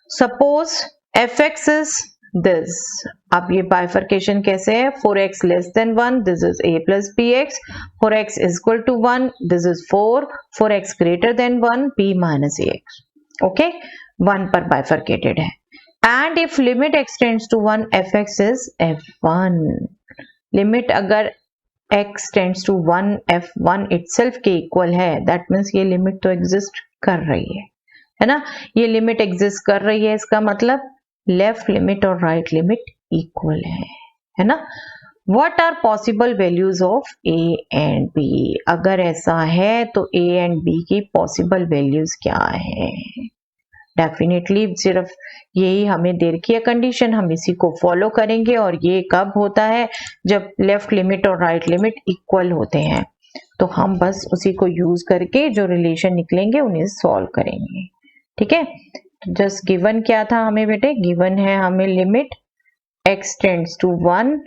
suppose f x is this, अब ये बाइफरकेशन कैसे है, 4x less than 1 this is a plus bx, 4x is equal to 1 this is 4, 4x greater than 1 b minus ax। Okay, 1 पर bifurcated है, and if limit x tends to 1 fx is f1। Limit अगर x tends to 1 f1 itself के equal है, that means ये limit तो exist कर रही है ना, ये लिमिट एग्जिस्ट कर रही है, इसका मतलब लेफ्ट लिमिट और राइट लिमिट इक्वल है ना। What are possible values of a and b, अगर ऐसा है तो a एंड b की पॉसिबल वैल्यूज क्या है। डेफिनेटली सिर्फ यही हमें दे रखी है कंडीशन, हम इसी को फॉलो करेंगे, और ये कब होता है, जब लेफ्ट लिमिट और राइट लिमिट इक्वल होते हैं। तो हम बस उसी को यूज करके जो रिलेशन निकलेंगे उन्हें सॉल्व करेंगे। ठीक है, जस्ट गिवन क्या था हमें बेटे, गिवन है हमें limit x tends to 1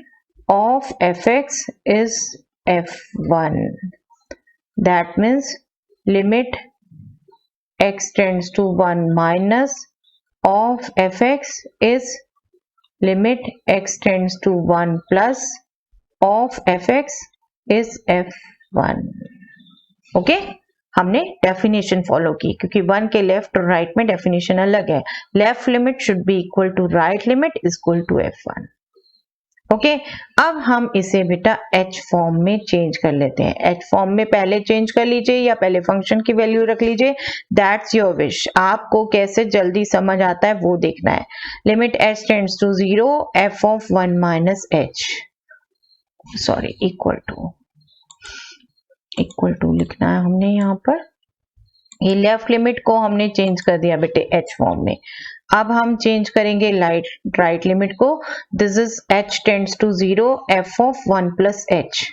of fx is f1, that means limit x tends to 1 minus of fx is limit x tends to 1 plus of fx is f1। Okay, हमने definition follow की, क्योंकि 1 के left और right में definition अलग है। Left limit should be equal to right limit is equal to f1। ओके, अब हम इसे बेटा h फॉर्म में चेंज कर लेते हैं। h फॉर्म में पहले चेंज कर लीजिए या पहले फंक्शन की वैल्यू रख लीजिए, दैट्स योर विश। आपको कैसे जल्दी समझ आता है वो देखना है। Limit h tends to 0 f of 1 minus h, sorry equal to लिखना है हमने यहाँ पर। ये लेफ्ट लिमिट को हमने चेंज कर दिया बेटे h फॉर्म में। अब हम चेंज करेंगे राइट लिमिट को, this is h tends to 0 f of 1 plus h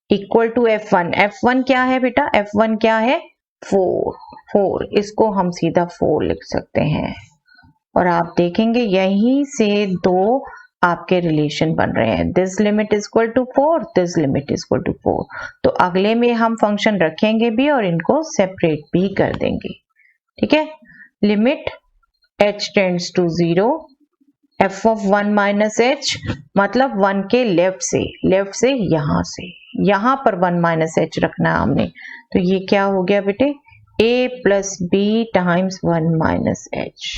equal to f1। f1 क्या है बेटा, f1 क्या है 4, इसको हम सीधा 4 लिख सकते हैं, और आप देखेंगे यहीं से दो आपके रिलेशन बन रहे हैं, this limit is equal to 4, this limit is equal to 4। तो अगले में हम फंक्शन रखेंगे भी और इनको सेपरेट भी कर देंगे। ठीक है, limit h tends to 0, f of 1 minus h मतलब 1 के लेफ्ट से यहाँ पर 1 माइनस h रखना है हमने, तो ये क्या हो गया बेटे, a plus b times 1 minus h,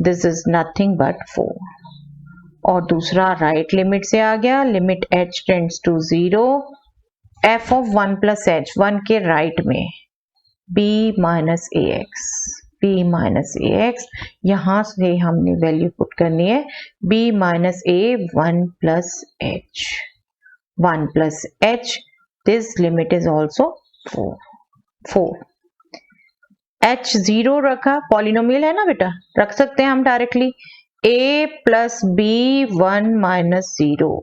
this is nothing but 4। और दूसरा राइट लिमिट से आ गया, limit h tends to 0, f of 1 plus h 1 के राइट में b माइनस ax, यहां से हमने वैल्यू पुट करनी है b minus a 1 plus h, this limit is also 4। h 0 रखा, पॉलिनोमियल है ना बेटा, रख सकते हैं हम directly, a plus b 1 minus 0,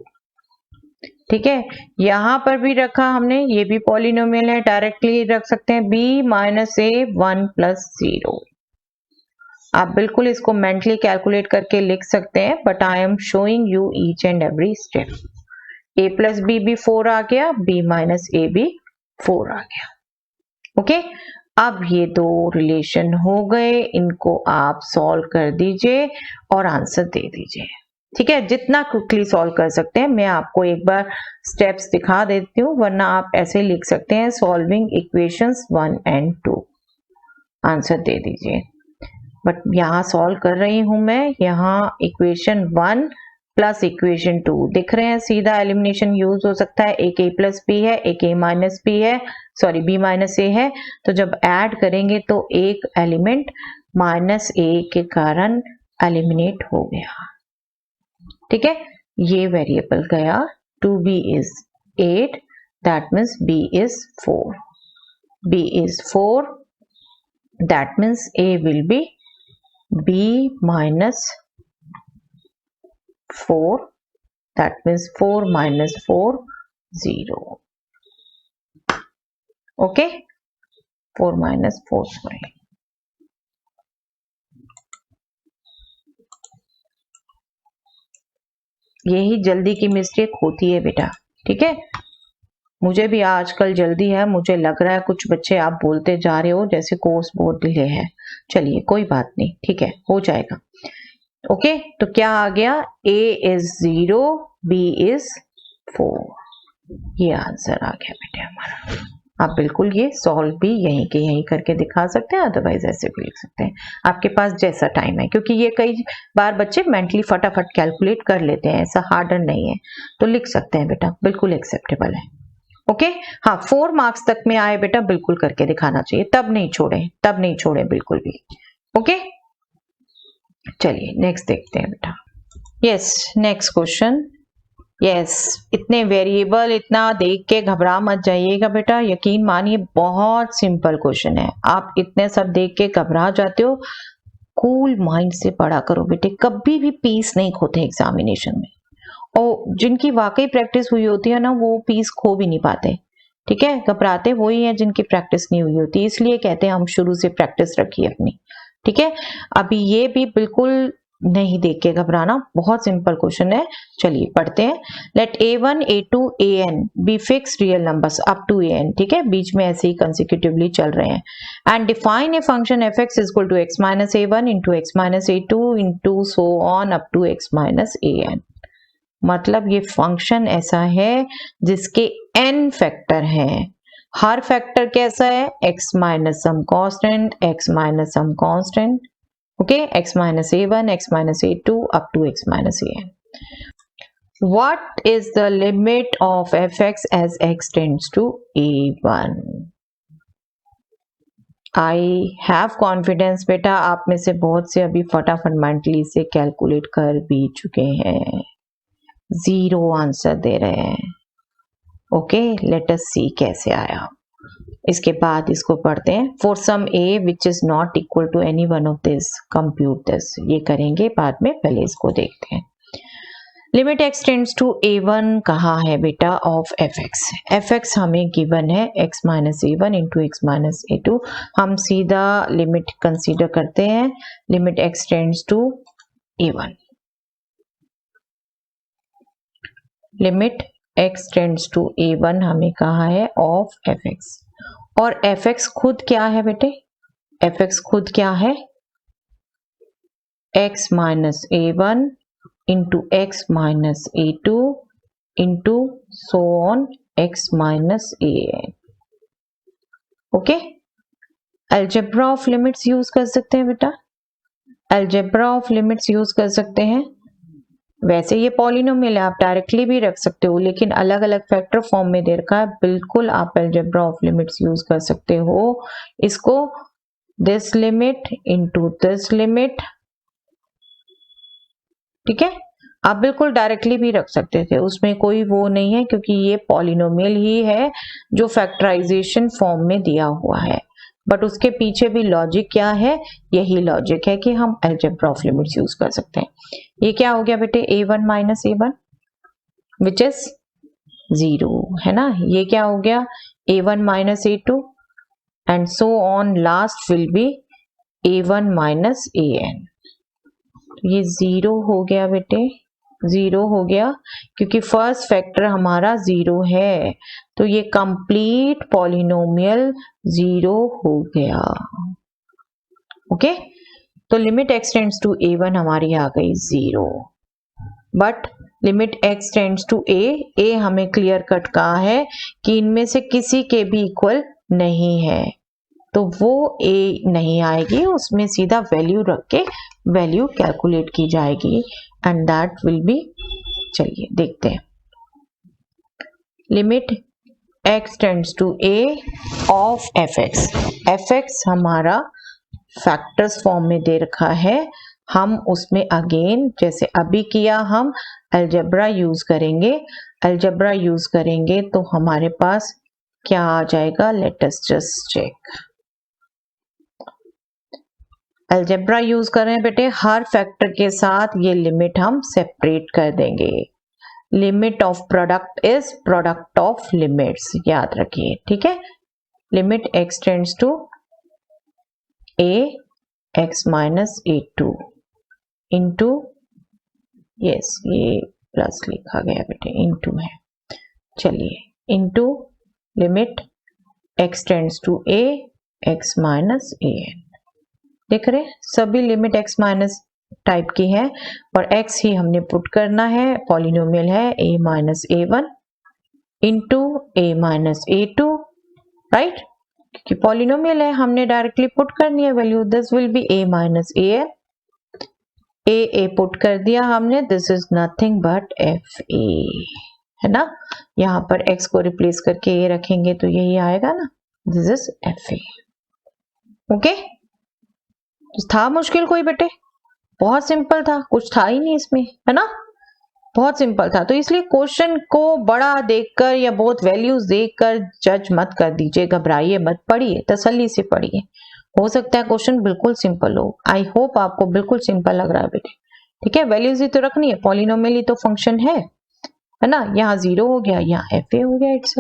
ठीक है, यहां पर भी रखा हमने, ये भी पॉलिनोमियल है, डायरेक्टली रख सकते हैं b माइनस a 1 प्लस 0। आप बिल्कुल इसको मेंटली कैलकुलेट करके लिख सकते हैं, but I am showing you each and every step. a plus b भी 4 आ गया, b माइनस a भी 4 आ गया। ओके, अब ये दो रिलेशन हो गए, इनको आप सॉल्व कर दीजिए और आंसर दे दीजिए, ठीक है, जितना क्विकली सॉल्व कर सकते हैं। मैं आपको एक बार स्टेप्स दिखा देती हूँ, वरना आप ऐसे लिख सकते हैं, सॉल्विंग इक्वेशंस 1 एंड 2, आंसर दे दीजिए। बट यहाँ सॉल्व कर रही हूं मैं, यहाँ इक्वेशन 1 प्लस इक्वेशन 2 दिख रहे हैं, सीधा एलिमिनेशन यूज हो सकता है, एक a प्लस बी है, एक a माइनस बी है, सॉरी b माइनस a है, तो जब ऐड करेंगे तो एक एलिमेंट माइनस a के कारण एलिमिनेट हो गया, ठीक है, ये वेरिएबल गया, 2b is 8, that means b is 4, b is 4, that means a will be b minus 4, that means 4 minus 4 0, okay, 4 minus 4 sorry, यही जल्दी की मिस्टेक होती है बेटा, ठीक है, मुझे भी आजकल जल्दी है, मुझे लग रहा है कुछ बच्चे आप बोलते जा रहे हो जैसे कोर्स बहुत डिले है, चलिए कोई बात नहीं, ठीक है, हो जाएगा। ओके, तो क्या आ गया, a is 0, b is 4, ये आंसर आ गया बेटे हमारा। आप बिल्कुल ये सॉल्व भी यहीं के यहीं करके दिखा सकते हैं, अदरवाइज ऐसे भी लिख सकते हैं, आपके पास जैसा टाइम है, क्योंकि ये कई बार बच्चे मेंटली फटाफट कैलकुलेट कर लेते हैं, ऐसा हार्डर नहीं है, तो लिख सकते हैं बेटा, बिल्कुल एक्सेप्टेबल है। ओके, हाँ 4 मार्क्स तक में आए बेटा, बिल्कुल करके दिखाना चाहिए, तब नहीं छोड़े बिल्कुल भी। ओके, चलिए नेक्स्ट देखते हैं बेटा। Yes, next question. यस, इतने वेरिएबल इतना देख के घबरा मत जाइएगा बेटा, यकीन मानिए बहुत सिंपल क्वेश्चन है, आप इतने सब देख के घबरा जाते हो, कूल माइंड से पढ़ा करो बेटे, कभी भी पीस नहीं खोते एग्जामिनेशन में, और जिनकी वाकई प्रैक्टिस हुई होती है ना, वो पीस खो भी नहीं पाते, ठीक है, घबराते वही है जिनकी प्रैक्टिस नहीं हुई होती, इसलिए कहते हैं हम शुरू से प्रैक्टिस रखिए अपनी, ठीक है। अभी ये भी बिल्कुल नहीं देख के घबराना, बहुत सिंपल क्वेश्चन है, चलिए पढ़ते हैं। Let a1 a2 an be fix real numbers up to an, ठीक है, बीच में ऐसे ही कंसेक्यूटिवली चल रहे हैं, and define a function f(x) is equal to x minus a1 into x minus a2 into so on up to x minus an। मतलब ये function ऐसा है जिसके n फैक्टर हैं, हर फैक्टर कैसा है, x minus some constant, x minus some constant, okay, x minus a1, x minus a2 up to x minus an। What is the limit of f(x) as x tends to a1? I have confidence बेटा, आप में से बहुत से अभी फटाफट mentally से calculate कर भी चुके हैं, 0 आंसर दे रहे हैं। ओके, लेट अस सी कैसे आया, इसके बाद इसको पढ़ते हैं। For some a which is not equal to any one of this compute this, ये करेंगे बाद में, पहले इसको देखते हैं। Limit x tends to a1 कहाँ है बेटा, ऑफ f(x). f(x) हमें गिवन है x minus a1 into x minus a2, हम सीधा लिमिट कंसीडर करते हैं, limit x tends to a1, limit x tends to a1 हमें कहा है ऑफ f(x), और f(x) खुद क्या है बेटे, एफ एक्स खुद क्या है, x minus a1 into x minus a2 into so on x minus an। Okay, algebra of limits use कर सकते हैं बेटा, अलजेब्रा ऑफ लिमिट्स यूज कर सकते हैं। वैसे ये पॉलिनोमियल है, आप डायरेक्टली भी रख सकते हो, लेकिन अलग अलग फैक्टर फॉर्म में दे रखा है, बिल्कुल आप अलजेब्रा ऑफ लिमिट्स यूज कर सकते हो इसको। This limit into this limit, ठीक है, आप बिल्कुल डायरेक्टली भी रख सकते थे, उसमें कोई वो नहीं है, क्योंकि ये पॉलिनोमियल ही है जो फैक्टराइजेशन फॉर्म में दिया हुआ है। बट उसके पीछे भी लॉजिक क्या है, यही लॉजिक है कि हम अलजेब्रा ऑफ लिमिट्स यूज कर सकते हैं। ये क्या हो गया बेटे, a1 minus a1 which is 0, है ना। ये क्या हो गया, a1 minus a2 and so on, last will be a1 minus an। ये 0 हो गया बेटे, 0 हो गया, क्योंकि फर्स्ट फैक्टर हमारा 0 है, तो ये कंप्लीट पॉलिनोमियल 0 हो गया। ओके, तो limit x tends to a1 हमारी आ गई 0, but limit x tends to a हमें क्लियर कट कहा है कि इनमें से किसी के भी इक्वल नहीं है, तो वो a नहीं आएगी, उसमें सीधा वैल्यू रख के वैल्यू कैलकुलेट की जाएगी एंड दैट विल बी, चलिए देखते हैं। Limit x tends to a of f x हमारा फैक्टर्स फॉर्म में दे रखा है, हम उसमें अगेन जैसे अभी किया हम अलजेब्रा यूज करेंगे। अलजेब्रा यूज करेंगे तो हमारे पास क्या आ जाएगा, let us just check. Algebra use कर रहे हैं बेटे, हर फैक्टर के साथ ये लिमिट हम सेपरेट कर देंगे। Limit of product is product of limits, याद रखिए, ठीक है। Limit x tends to a x minus a2 into, yes ये प्लस लिखा गया बेटे, इंटू है, चलिए, into limit x tends to a x minus an। देख रहे सभी लिमिट x माइनस टाइप की है और x ही हमने पुट करना है, पॉलिनोमियल है a minus a1 into a minus a2, right, क्योंकि पॉलिनोमियल है, हमने डायरेक्टली पुट करनी है value. This will B a minus an, a put कर दिया हमने, this is nothing but fa, है ना। यहाँ पर x को रिप्लेस करके a रखेंगे तो यही आएगा ना, दिस इज fa। ओके, था मुश्किल कोई बेटे, बहुत सिंपल था, कुछ था ही नहीं इसमें, है ना, बहुत सिंपल था। तो इसलिए क्वेश्चन को बड़ा देखकर या बहुत वैल्यूज देखकर जज मत कर दीजिए, घबराइए मत, पढ़िए, तसल्ली से पढ़िए, हो सकता है क्वेश्चन बिल्कुल सिंपल हो। आई होप आपको बिल्कुल सिंपल लग रहा है बेटे, ठीक है। वैल्यूज ही तो रखनी है, पॉलिनोमियल ही तो फंक्शन है ना। यहाँ 0 हो गया, यहाँ fa हो गया इट्स।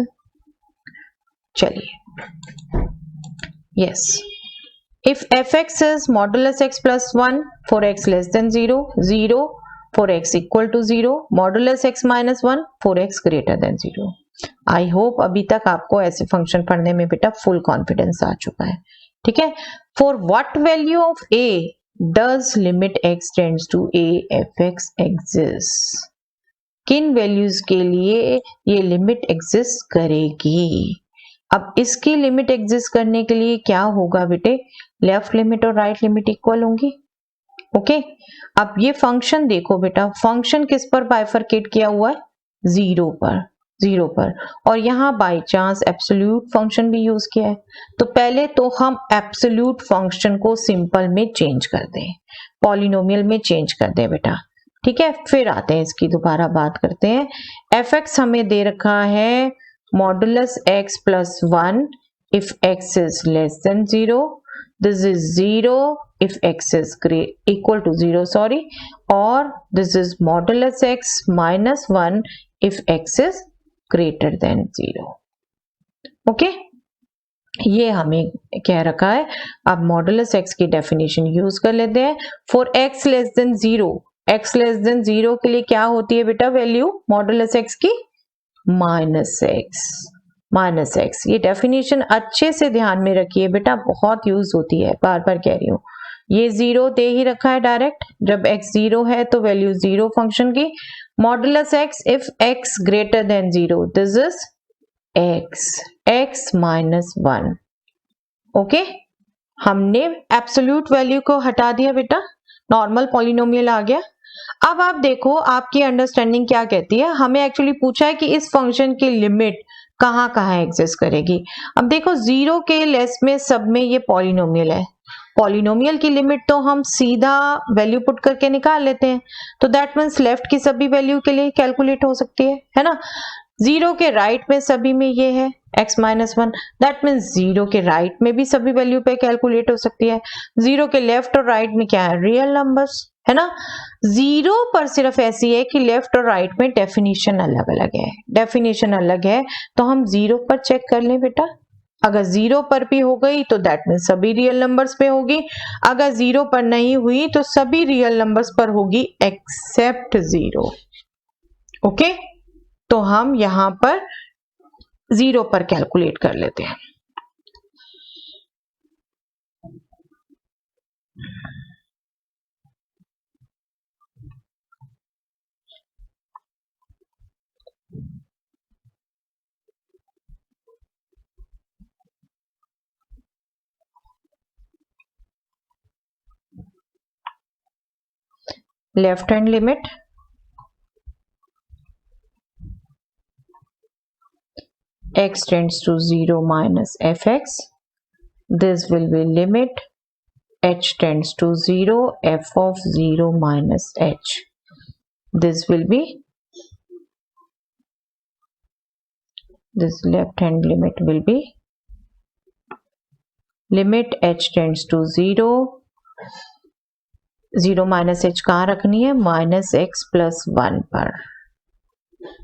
चलिए, yes, if fx is modulus x plus 1 for x less than 0, 0 for x equal to 0, modulus x minus 1 for x greater than 0। I hope अभी तक आपको ऐसे फंक्शन पढ़ने में बेटा फुल कॉन्फिडेंस आ चुका है, ठीक है। For what value of a does limit x tends to a fx exist, किन वैल्यूज के लिए ये लिमिट एग्जिस्ट करेगी। अब इसकी लिमिट एग्जिस्ट करने के लिए क्या होगा बेटे, लेफ्ट लिमिट और राइट लिमिट इक्वल होंगी। ओके, अब ये फंक्शन देखो बेटा, फंक्शन किस पर बाइफरकेट किया हुआ है, 0 पर, 0 पर, और यहाँ बाय चांस एब्सोल्यूट फंक्शन भी यूज किया है। तो पहले तो हम एब्सोल्यूट फंक्शन को सिंपल में चेंज कर दें, पॉलिनोमियल में चेंज कर दें बेटा, ठीक है, फिर आते हैं इसकी दोबारा बात करते हैं। एफ एक्स हमें दे रखा है modulus x plus 1 if x is less than 0, this is 0 if x is equal to 0, sorry, or this is modulus x minus 1 if x is greater than 0। Okay, ये हमें कह रखा है। अब मॉडुलस x की डेफिनेशन यूज कर लेते हैं। For x less than 0, x less than 0 के लिए क्या होती है बेटा वैल्यू मॉडुलस x की, माइनस x, माइनस एक्स। ये डेफिनेशन अच्छे से ध्यान में रखिए बेटा, बहुत यूज होती है, बार बार कह रही हूँ। ये जीरो दे ही रखा है डायरेक्ट, जब x जीरो है तो वैल्यू जीरो फंक्शन की। Modulus x if x greater than zero, this is x minus 1। Okay, हमने एब्सोल्यूट वैल्यू को हटा दिया बेटा, नॉर्मल पॉलिनोमियल आ गया। अब आप देखो आपकी अंडरस्टैंडिंग क्या कहती है। हमें एक्चुअली पूछा है कि इस फंक्शन की लिमिट कहाँ कहाँ एग्जिस्ट करेगी। अब देखो जीरो के लेस में सब में ये पॉलिनोमियल है, पॉलिनोमियल की लिमिट तो हम सीधा वैल्यू पुट करके निकाल लेते हैं, तो दैट मीन्स लेफ्ट की सभी वैल्यू के लिए कैलकुलेट हो सकती है ना। जीरो के राइट में सभी में ये है x minus 1, that means zero के राइट में भी सभी वैल्यू पे कैलकुलेट हो सकती है। जीरो के लेफ्ट और राइट में क्या है, रियल नंबर्स है ना। जीरो पर सिर्फ ऐसी है कि लेफ्ट और राइट में डेफिनेशन अलग अलग है, डेफिनेशन अलग है, तो हम जीरो पर चेक कर लें बेटा। अगर जीरो पर भी हो गई तो दैट मीन्स सभी रियल नंबर्स पे होगी, अगर जीरो पर नहीं हुई तो सभी रियल नंबर्स पर होगी एक्सेप्ट जीरो। ओके, तो हम यहां पर जीरो पर कैलकुलेट कर लेते हैं। Left hand limit x tends to 0 minus fx, this will be limit h tends to 0 f of 0 minus h, this will be, this left hand limit will be limit h tends to 0, 0 minus h कहाँ रखनी है, minus x plus 1 पर।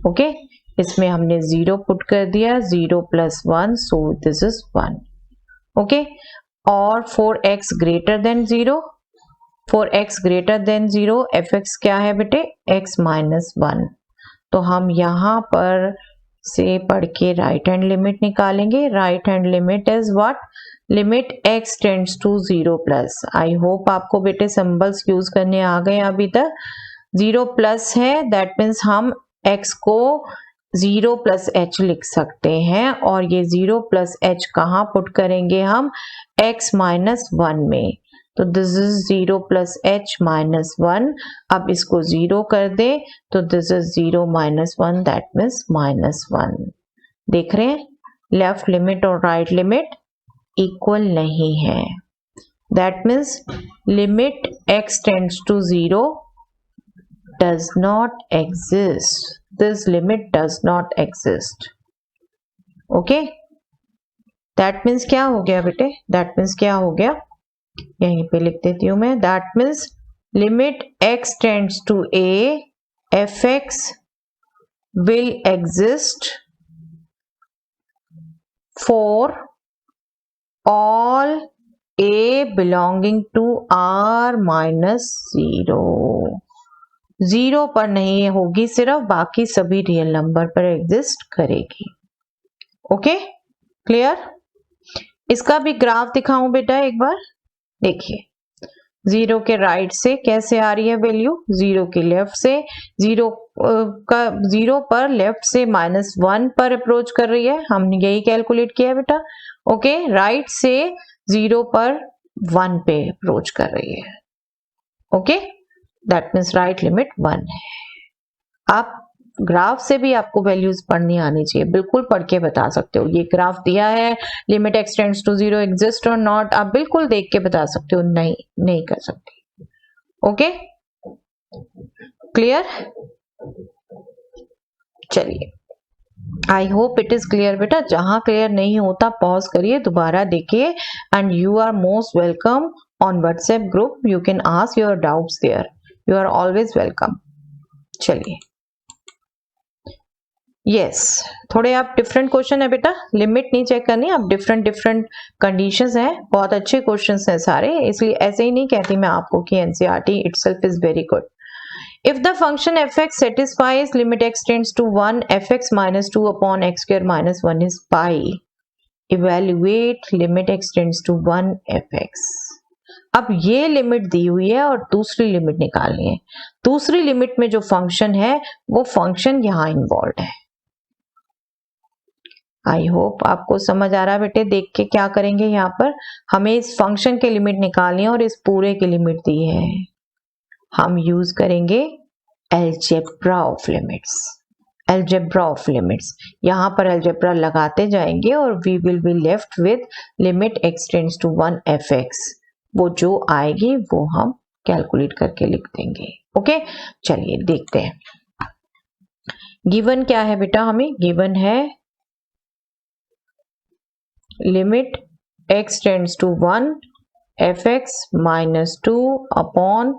Okay, इसमें हमने 0 put कर दिया, 0 plus 1, so this is 1। Okay, और 4x greater than 0, 4x greater than 0, fx क्या है बेटे, x minus 1। तो हम यहाँ पर से पढ़ के राइट हैंड लिमिट निकालेंगे। Right hand limit is what, limit x tends to 0 plus. I hope आपको बेटे सिंबल्स यूज करने आ गए अभी तक। 0 प्लस है, दैट मीन्स हम x को 0 प्लस h लिख सकते हैं, और ये 0 प्लस h कहाँ पुट करेंगे हम, x माइनस 1 में। तो this is 0 plus h minus 1। अब इसको 0 कर दे तो this is 0 minus 1, that means minus 1। देख रहे हैं, लेफ्ट लिमिट और राइट लिमिट इक्वल नहीं है, that means limit x tends to 0 does not exist, this limit does not exist। okay, that means क्या हो गया बेटे, that means क्या हो गया, यहीं पे लिख देती हूं मैं, that means limit x tends to a fx will exist for all a belonging to r minus 0। 0 पर नहीं होगी सिर्फ, बाकी सभी रियल नंबर पर एग्जिस्ट करेगी। Okay, clear. इसका भी ग्राफ दिखाऊं बेटा एक बार, देखिए 0 के राइट से कैसे आ रही है वैल्यू, 0 के लेफ्ट से, 0 पर लेफ्ट से -1 पर अप्रोच कर रही है, हमने यही कैलकुलेट किया है बेटा। ओके, राइट से 0 पर 1 पे अप्रोच कर रही है। Okay, that means right limit 1 है। आप ग्राफ से भी आपको वैल्यूज पढ़नी आनी चाहिए, बिल्कुल पढ़ के बता सकते हो। ये ग्राफ दिया है, limit x tends to 0 exist और नॉट, आप बिल्कुल देख के बता सकते हो, नहीं कर सकते। Okay, clear. चलिए, I hope it is clear बेटा। जहां क्लियर नहीं होता पॉज करिए, दोबारा देखिए, and you are most welcome on WhatsApp group, you can ask your doubts there, you are always welcome. चलिए, यस, थोड़े आप डिफरेंट क्वेश्चन है बेटा, लिमिट नहीं चेक करनी, आप डिफरेंट कंडीशंस हैं, बहुत अच्छे क्वेश्चंस हैं सारे, इसलिए ऐसे ही नहीं कहती मैं आपको कि NCERT itself is very good. If the function fx satisfies limit x tends to 1 fx minus 2 upon x square minus 1 is pi, evaluate limit x tends to 1 fx. अब ये लिमिट दी हुई है और दूसरी लिमिट निकालनी है। दूसरी लिमिट में जो फंक्शन है वो फंक्शन यहां इन्वॉल्व है। आई होप आपको समझ आ रहा है बेटे। देख के क्या करेंगे, यहाँ पर हमें इस फंक्शन के लिमिट निकालनी है और इस पूरे की लिमिट दी है। हम यूज करेंगे algebra of limits. Algebra of limits, यहाँ पर अलजेब्रा लगाते जाएंगे और we will be left with limit x tends to 1 fx। वो जो आएगी वो हम कैलकुलेट करके लिख देंगे। ओके, चलिए देखते हैं। गिवन क्या है बेटा, हमें गिवन है limit x tends to 1 fx minus 2 upon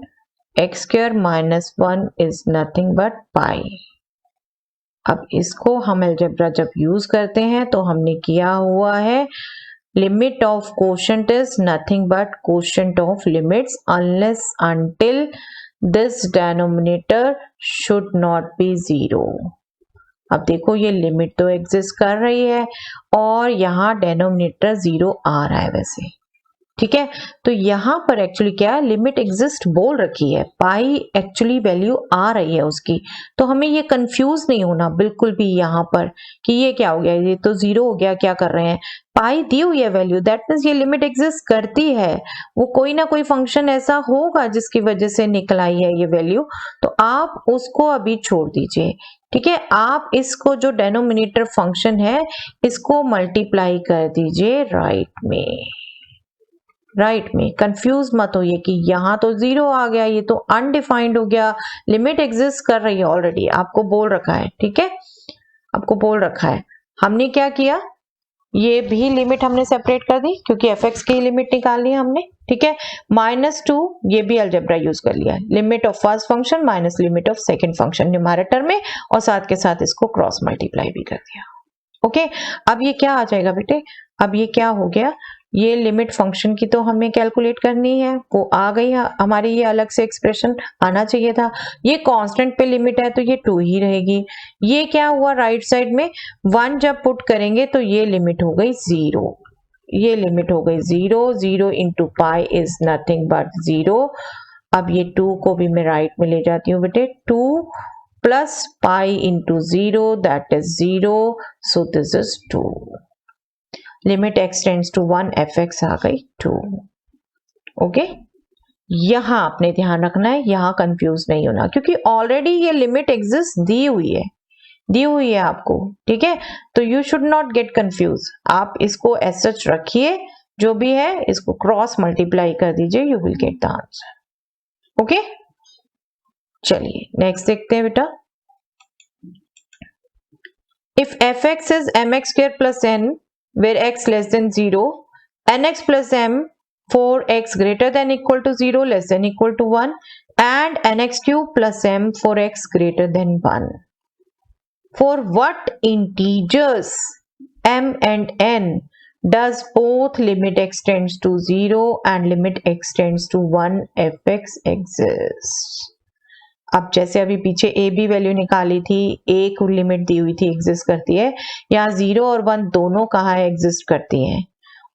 x square minus 1 is nothing but pi। अब इसको हम अलजेब्रा जब यूज करते हैं तो हमने किया हुआ है limit of quotient is nothing but quotient of limits unless until this denominator should not be 0। अब देखो ये लिमिट तो एग्जिस्ट कर रही है और यहाँ डेनोमिनेटर 0 आ रहा है वैसे, ठीक है। तो यहाँ पर एक्चुअली क्या है, लिमिट एग्जिस्ट बोल रखी है, पाई एक्चुअली वैल्यू आ रही है उसकी। तो हमें ये कंफ्यूज नहीं होना बिल्कुल भी यहाँ पर कि ये क्या हो गया, ये तो 0 हो गया, क्या कर रहे हैं। पाई दी हुई है वैल्यू, दैट मीन्स ये लिमिट एग्जिस्ट करती है। वो कोई ना कोई फंक्शन ऐसा होगा जिसकी वजह से निकल आई है ये वैल्यू, तो आप उसको अभी छोड़ दीजिए, ठीक है। आप इसको जो डेनोमिनेटर फंक्शन है इसको मल्टीप्लाई कर दीजिए राइट में। कंफ्यूज मत होइए कि यहाँ तो 0 आ गया, ये तो अनडिफाइंड हो गया। लिमिट एग्जिस्ट कर रही है ऑलरेडी, आपको बोल रखा है, ठीक है, आपको बोल रखा है। हमने क्या किया, ये भी लिमिट हमने सेपरेट कर दी क्योंकि fx की लिमिट निकालनी है हमने, ठीक है। -2 ये भी अलजेब्रा यूज कर लिया, limit of first function minus limit of second function numerator में, और साथ के साथ इसको क्रॉस मल्टीप्लाई भी कर दिया। ओके, अब ये क्या आ जाएगा बेटे, अब ये क्या हो गया, ये लिमिट फंक्शन की तो हमें कैलकुलेट करनी है, वो आ गई है हमारी, ये अलग से एक्सप्रेशन आना चाहिए था। ये कांस्टेंट पे लिमिट है तो ये 2 ही रहेगी। ये क्या हुआ, राइट साइड में 1 जब पुट करेंगे तो ये लिमिट हो गई 0, ये लिमिट हो गई 0। 0 into pi is nothing but 0। अब ये 2 को भी मैं राइट में ले जाती हूँ बेटे, 2 plus pi into 0 that is 0, so this is 2। Limit x tends to 1 fx आ गई 2। ओके, यहां आपने ध्यान रखना है, यहां कंफ्यूज नहीं होना क्योंकि ऑलरेडी ये लिमिट एग्जिस्ट दी हुई है आपको, ठीक है। तो you should not get confuse, आप इसको एज सच रखिए, जो भी है इसको क्रॉस मल्टीप्लाई कर दीजिए, you will get the answer. Okay, चलिए नेक्स्ट देखते हैं बेटा। If fx is mx square plus n where x less than 0, nx plus m for x greater than equal to 0 less than equal to 1, and nx cube plus m for x greater than 1. For what integers m and n does both limit x tends to 0 and limit x tends to 1 fx exist? अब जैसे अभी पीछे A B value निकाली थी, एक limit दी हुई थी exist करती है, यहाँ 0 और 1 दोनों कहाँ एग्जिस्ट करती हैं,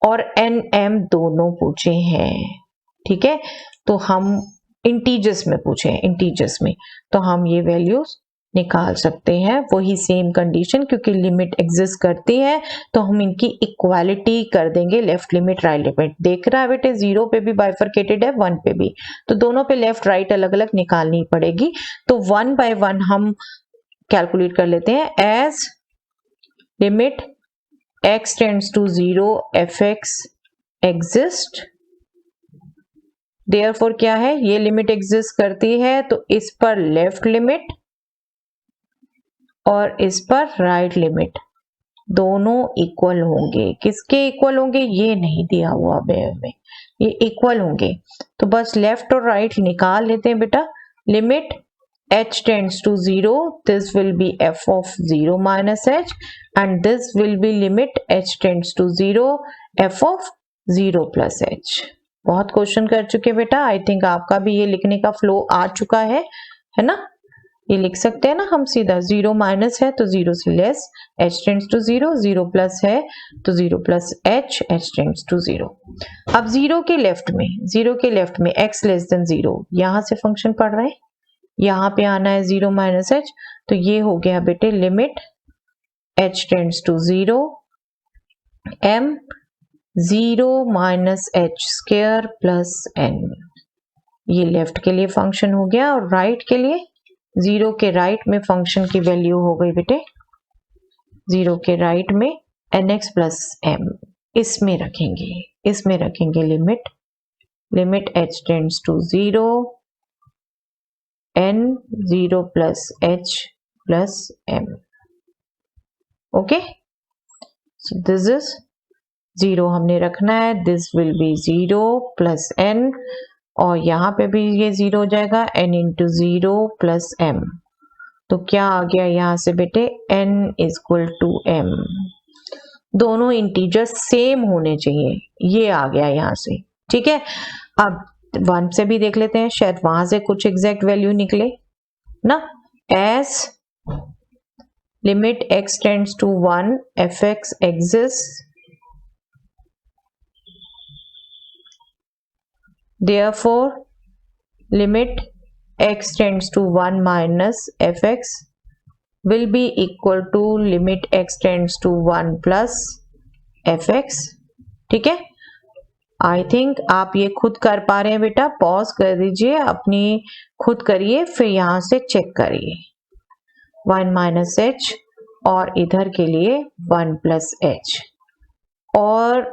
और एन एम दोनों पूछे हैं, ठीक है। तो हम इंटीजर्स में पूछे हैं, इंटीजर्स में तो हम ये वैल्यूज निकाल सकते हैं, वही सेम कंडीशन, क्योंकि लिमिट एग्जिस्ट करती है तो हम इनकी इक्वालिटी कर देंगे, लेफ्ट लिमिट राइट लिमिट। देख रहा है बेटे, 0 पे भी बाइफरकेटेड है, 1 पे भी, तो दोनों पे लेफ्ट राइट अलग अलग निकालनी पड़ेगी। तो 1 by 1 हम कैलकुलेट कर लेते हैं, as limit x tends to 0 fx exist, therefore क्या है, ये लिमिट एग्जिस्ट करती है तो इस पर लेफ्ट लिमिट और इस पर राइट लिमिट दोनों इक्वल होंगे। किसके इक्वल होंगे, ये नहीं दिया हुआ में, ये इक्वल होंगे। तो बस लेफ्ट और राइट निकाल लेते हैं बेटा। Limit h tends to 0, this will be f of 0 minus h, and this will be limit h tends to 0 f of 0 plus h। बहुत क्वेश्चन कर चुके बेटा, आई थिंक आपका भी ये लिखने का फ्लो आ चुका है। है ना, ये लिख सकते हैं ना हम सीधा, 0 माइनस है तो 0 से less, h tends to 0, 0 plus है तो 0 प्लस h टेंड्स टू 0। अब 0 के लेफ्ट में x लेस देन 0, यहां से फंक्शन पढ़ रहे हैं, यहां पे आना है 0 माइनस h, तो ये हो गया बेटे limit h tends to 0 m 0 minus h square plus n। ये लेफ्ट के लिए फंक्शन हो गया, और राइट के लिए 0 के राइट में फंक्शन की वैल्यू हो गई बेटे, 0 के राइट में nx प्लस m, इसमें रखेंगे limit h tends to 0 n 0 plus h plus m। Okay, so this is 0 हमने रखना है, this will be 0 plus n, और यहाँ पे भी ये 0 हो जाएगा, n इंटू 0 प्लस m। तो क्या आ गया यहाँ से बेटे, n is equal to m। दोनों इंटीजर सेम होने चाहिए, ये आ गया यहाँ से। ठीक है, अब 1 से भी देख लेते हैं, शायद वहां से कुछ एग्जैक्ट वैल्यू निकले ना। As limit x tends to 1 fx exists, therefore limit x tends to 1 minus fx will be equal to limit x tends to 1 plus fx। ठीक है, आई थिंक आप ये खुद कर पा रहे हैं बेटा, पॉज कर दीजिए, अपनी खुद करिए, फिर यहां से चेक करिए। 1 माइनस h और इधर के लिए 1 प्लस h, और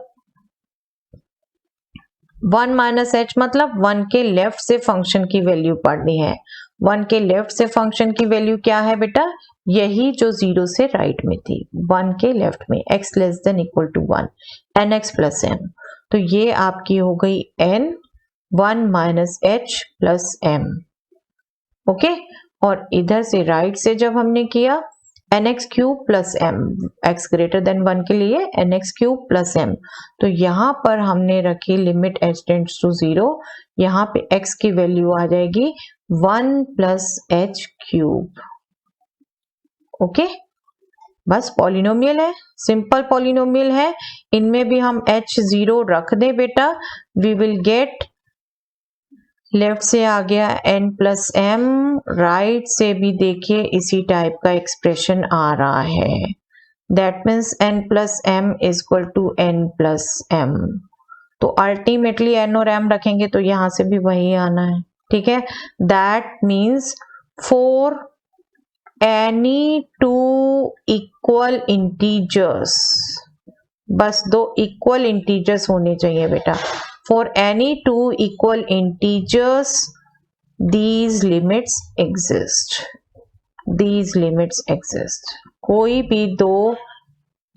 1 माइनस h मतलब 1 के लेफ्ट से फंक्शन की वैल्यू पढ़नी है। 1 के लेफ्ट से फंक्शन की वैल्यू क्या है बेटा, यही जो 0 से राइट में थी, 1 के लेफ्ट में x less than equal to 1 nx plus m। तो ये आपकी हो गई n 1 minus h plus m। Okay, और इधर से राइट से जब हमने किया nx cube plus m, x greater than 1 के लिए nx क्यूब प्लस m, तो यहाँ पर हमने रखी लिमिट h टेंड्स टू 0, यहाँ पे x की वैल्यू आ जाएगी 1 प्लस h क्यूब। ओके, बस पॉलिनोमियल है, सिंपल पॉलिनोमियल है, इनमें भी हम h0 रख दें बेटा, वी विल गेट, लेफ्ट से आ गया n प्लस m, राइट से भी देखिए इसी टाइप का एक्सप्रेशन आ रहा है, that means n plus m is equal to n plus m। तो अल्टीमेटली n और m रखेंगे तो यहां से भी वही आना है। ठीक है, that means for any two equal integers, बस 2 इक्वल इंटीजर्स होने चाहिए बेटा, for any 2 equal integers these limits exist। कोई भी 2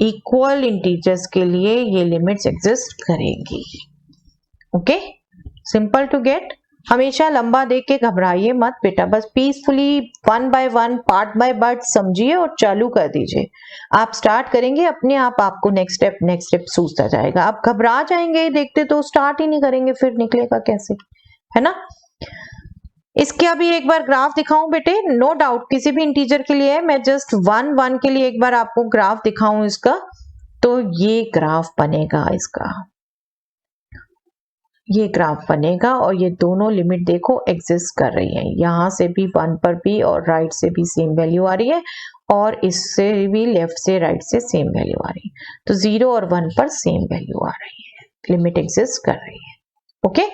इक्वल इंटीजर्स के लिए ये लिमिट्स एग्जिस्ट करेंगी। Okay, simple to get. हमेशा लंबा देख के घबराइए मत बेटा, बस peacefully 1 by 1 part by part समझिए और चालू कर दीजिए। आप स्टार्ट करेंगे अपने आप, आपको नेक्स्ट स्टेप सूझता जाएगा। आप घबरा जाएंगे देखते तो स्टार्ट ही नहीं करेंगे, फिर निकलेगा कैसे, है ना। इसका भी एक बार ग्राफ दिखाऊं बेटे, नो डाउट किसी भी इंटीजर के लिए, मैं जस्ट 1 1 के लिए एक बार आपको ग्राफ दिखाऊं इसका, तो ये ग्राफ बनेगा इसका, ये ग्राफ बनेगा, और ये दोनों लिमिट देखो एग्जिस्ट कर रही है, यहां से भी 1 पर भी और राइट से भी सेम वैल्यू आ रही है, और इससे भी लेफ्ट से राइट से सेम वैल्यू आ रही है, तो 0 और 1 पर सेम वैल्यू आ रही है, लिमिट एग्जिस्ट कर रही है। ओके,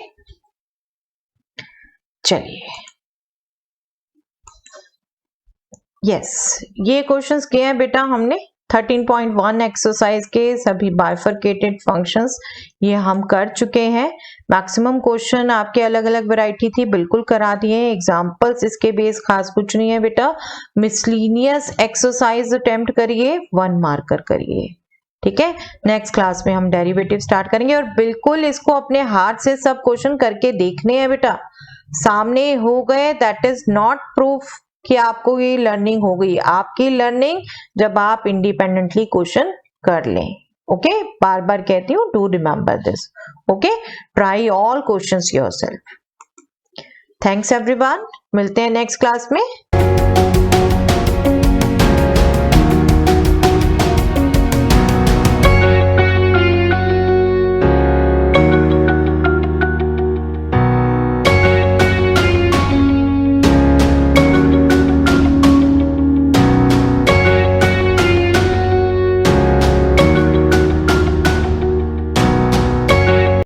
चलिए, यस, ये क्वेश्चंस किए हैं बेटा हमने 13.1 एक्सरसाइज के, सभी बाइफरकेटेड फंक्शंस ये हम कर चुके हैं। मैक्सिमम क्वेश्चन आपके अलग अलग वैरायटी थी, बिल्कुल करा दिए। एग्जांपल्स इसके बेस खास कुछ नहीं है बेटा, मिसलिनियस एक्सरसाइज अटेम्प्ट करिए, 1 मार्कर करिए। ठीक है, नेक्स्ट क्लास में हम डेरिवेटिव स्टार्ट करेंगे, और बिल्कुल इसको अपने हाथ से सब क्वेश्चन करके देखने हैं बेटा, सामने हो गए दैट इज नॉट प्रूफ कि आपको ये लर्निंग हो गई। आपकी लर्निंग जब आप इंडिपेंडेंटली क्वेश्चन कर लें। ओके, बार बार कहती हूँ, do remember this. Okay, try all questions yourself. Thanks everyone, मिलते हैं नेक्स्ट क्लास में।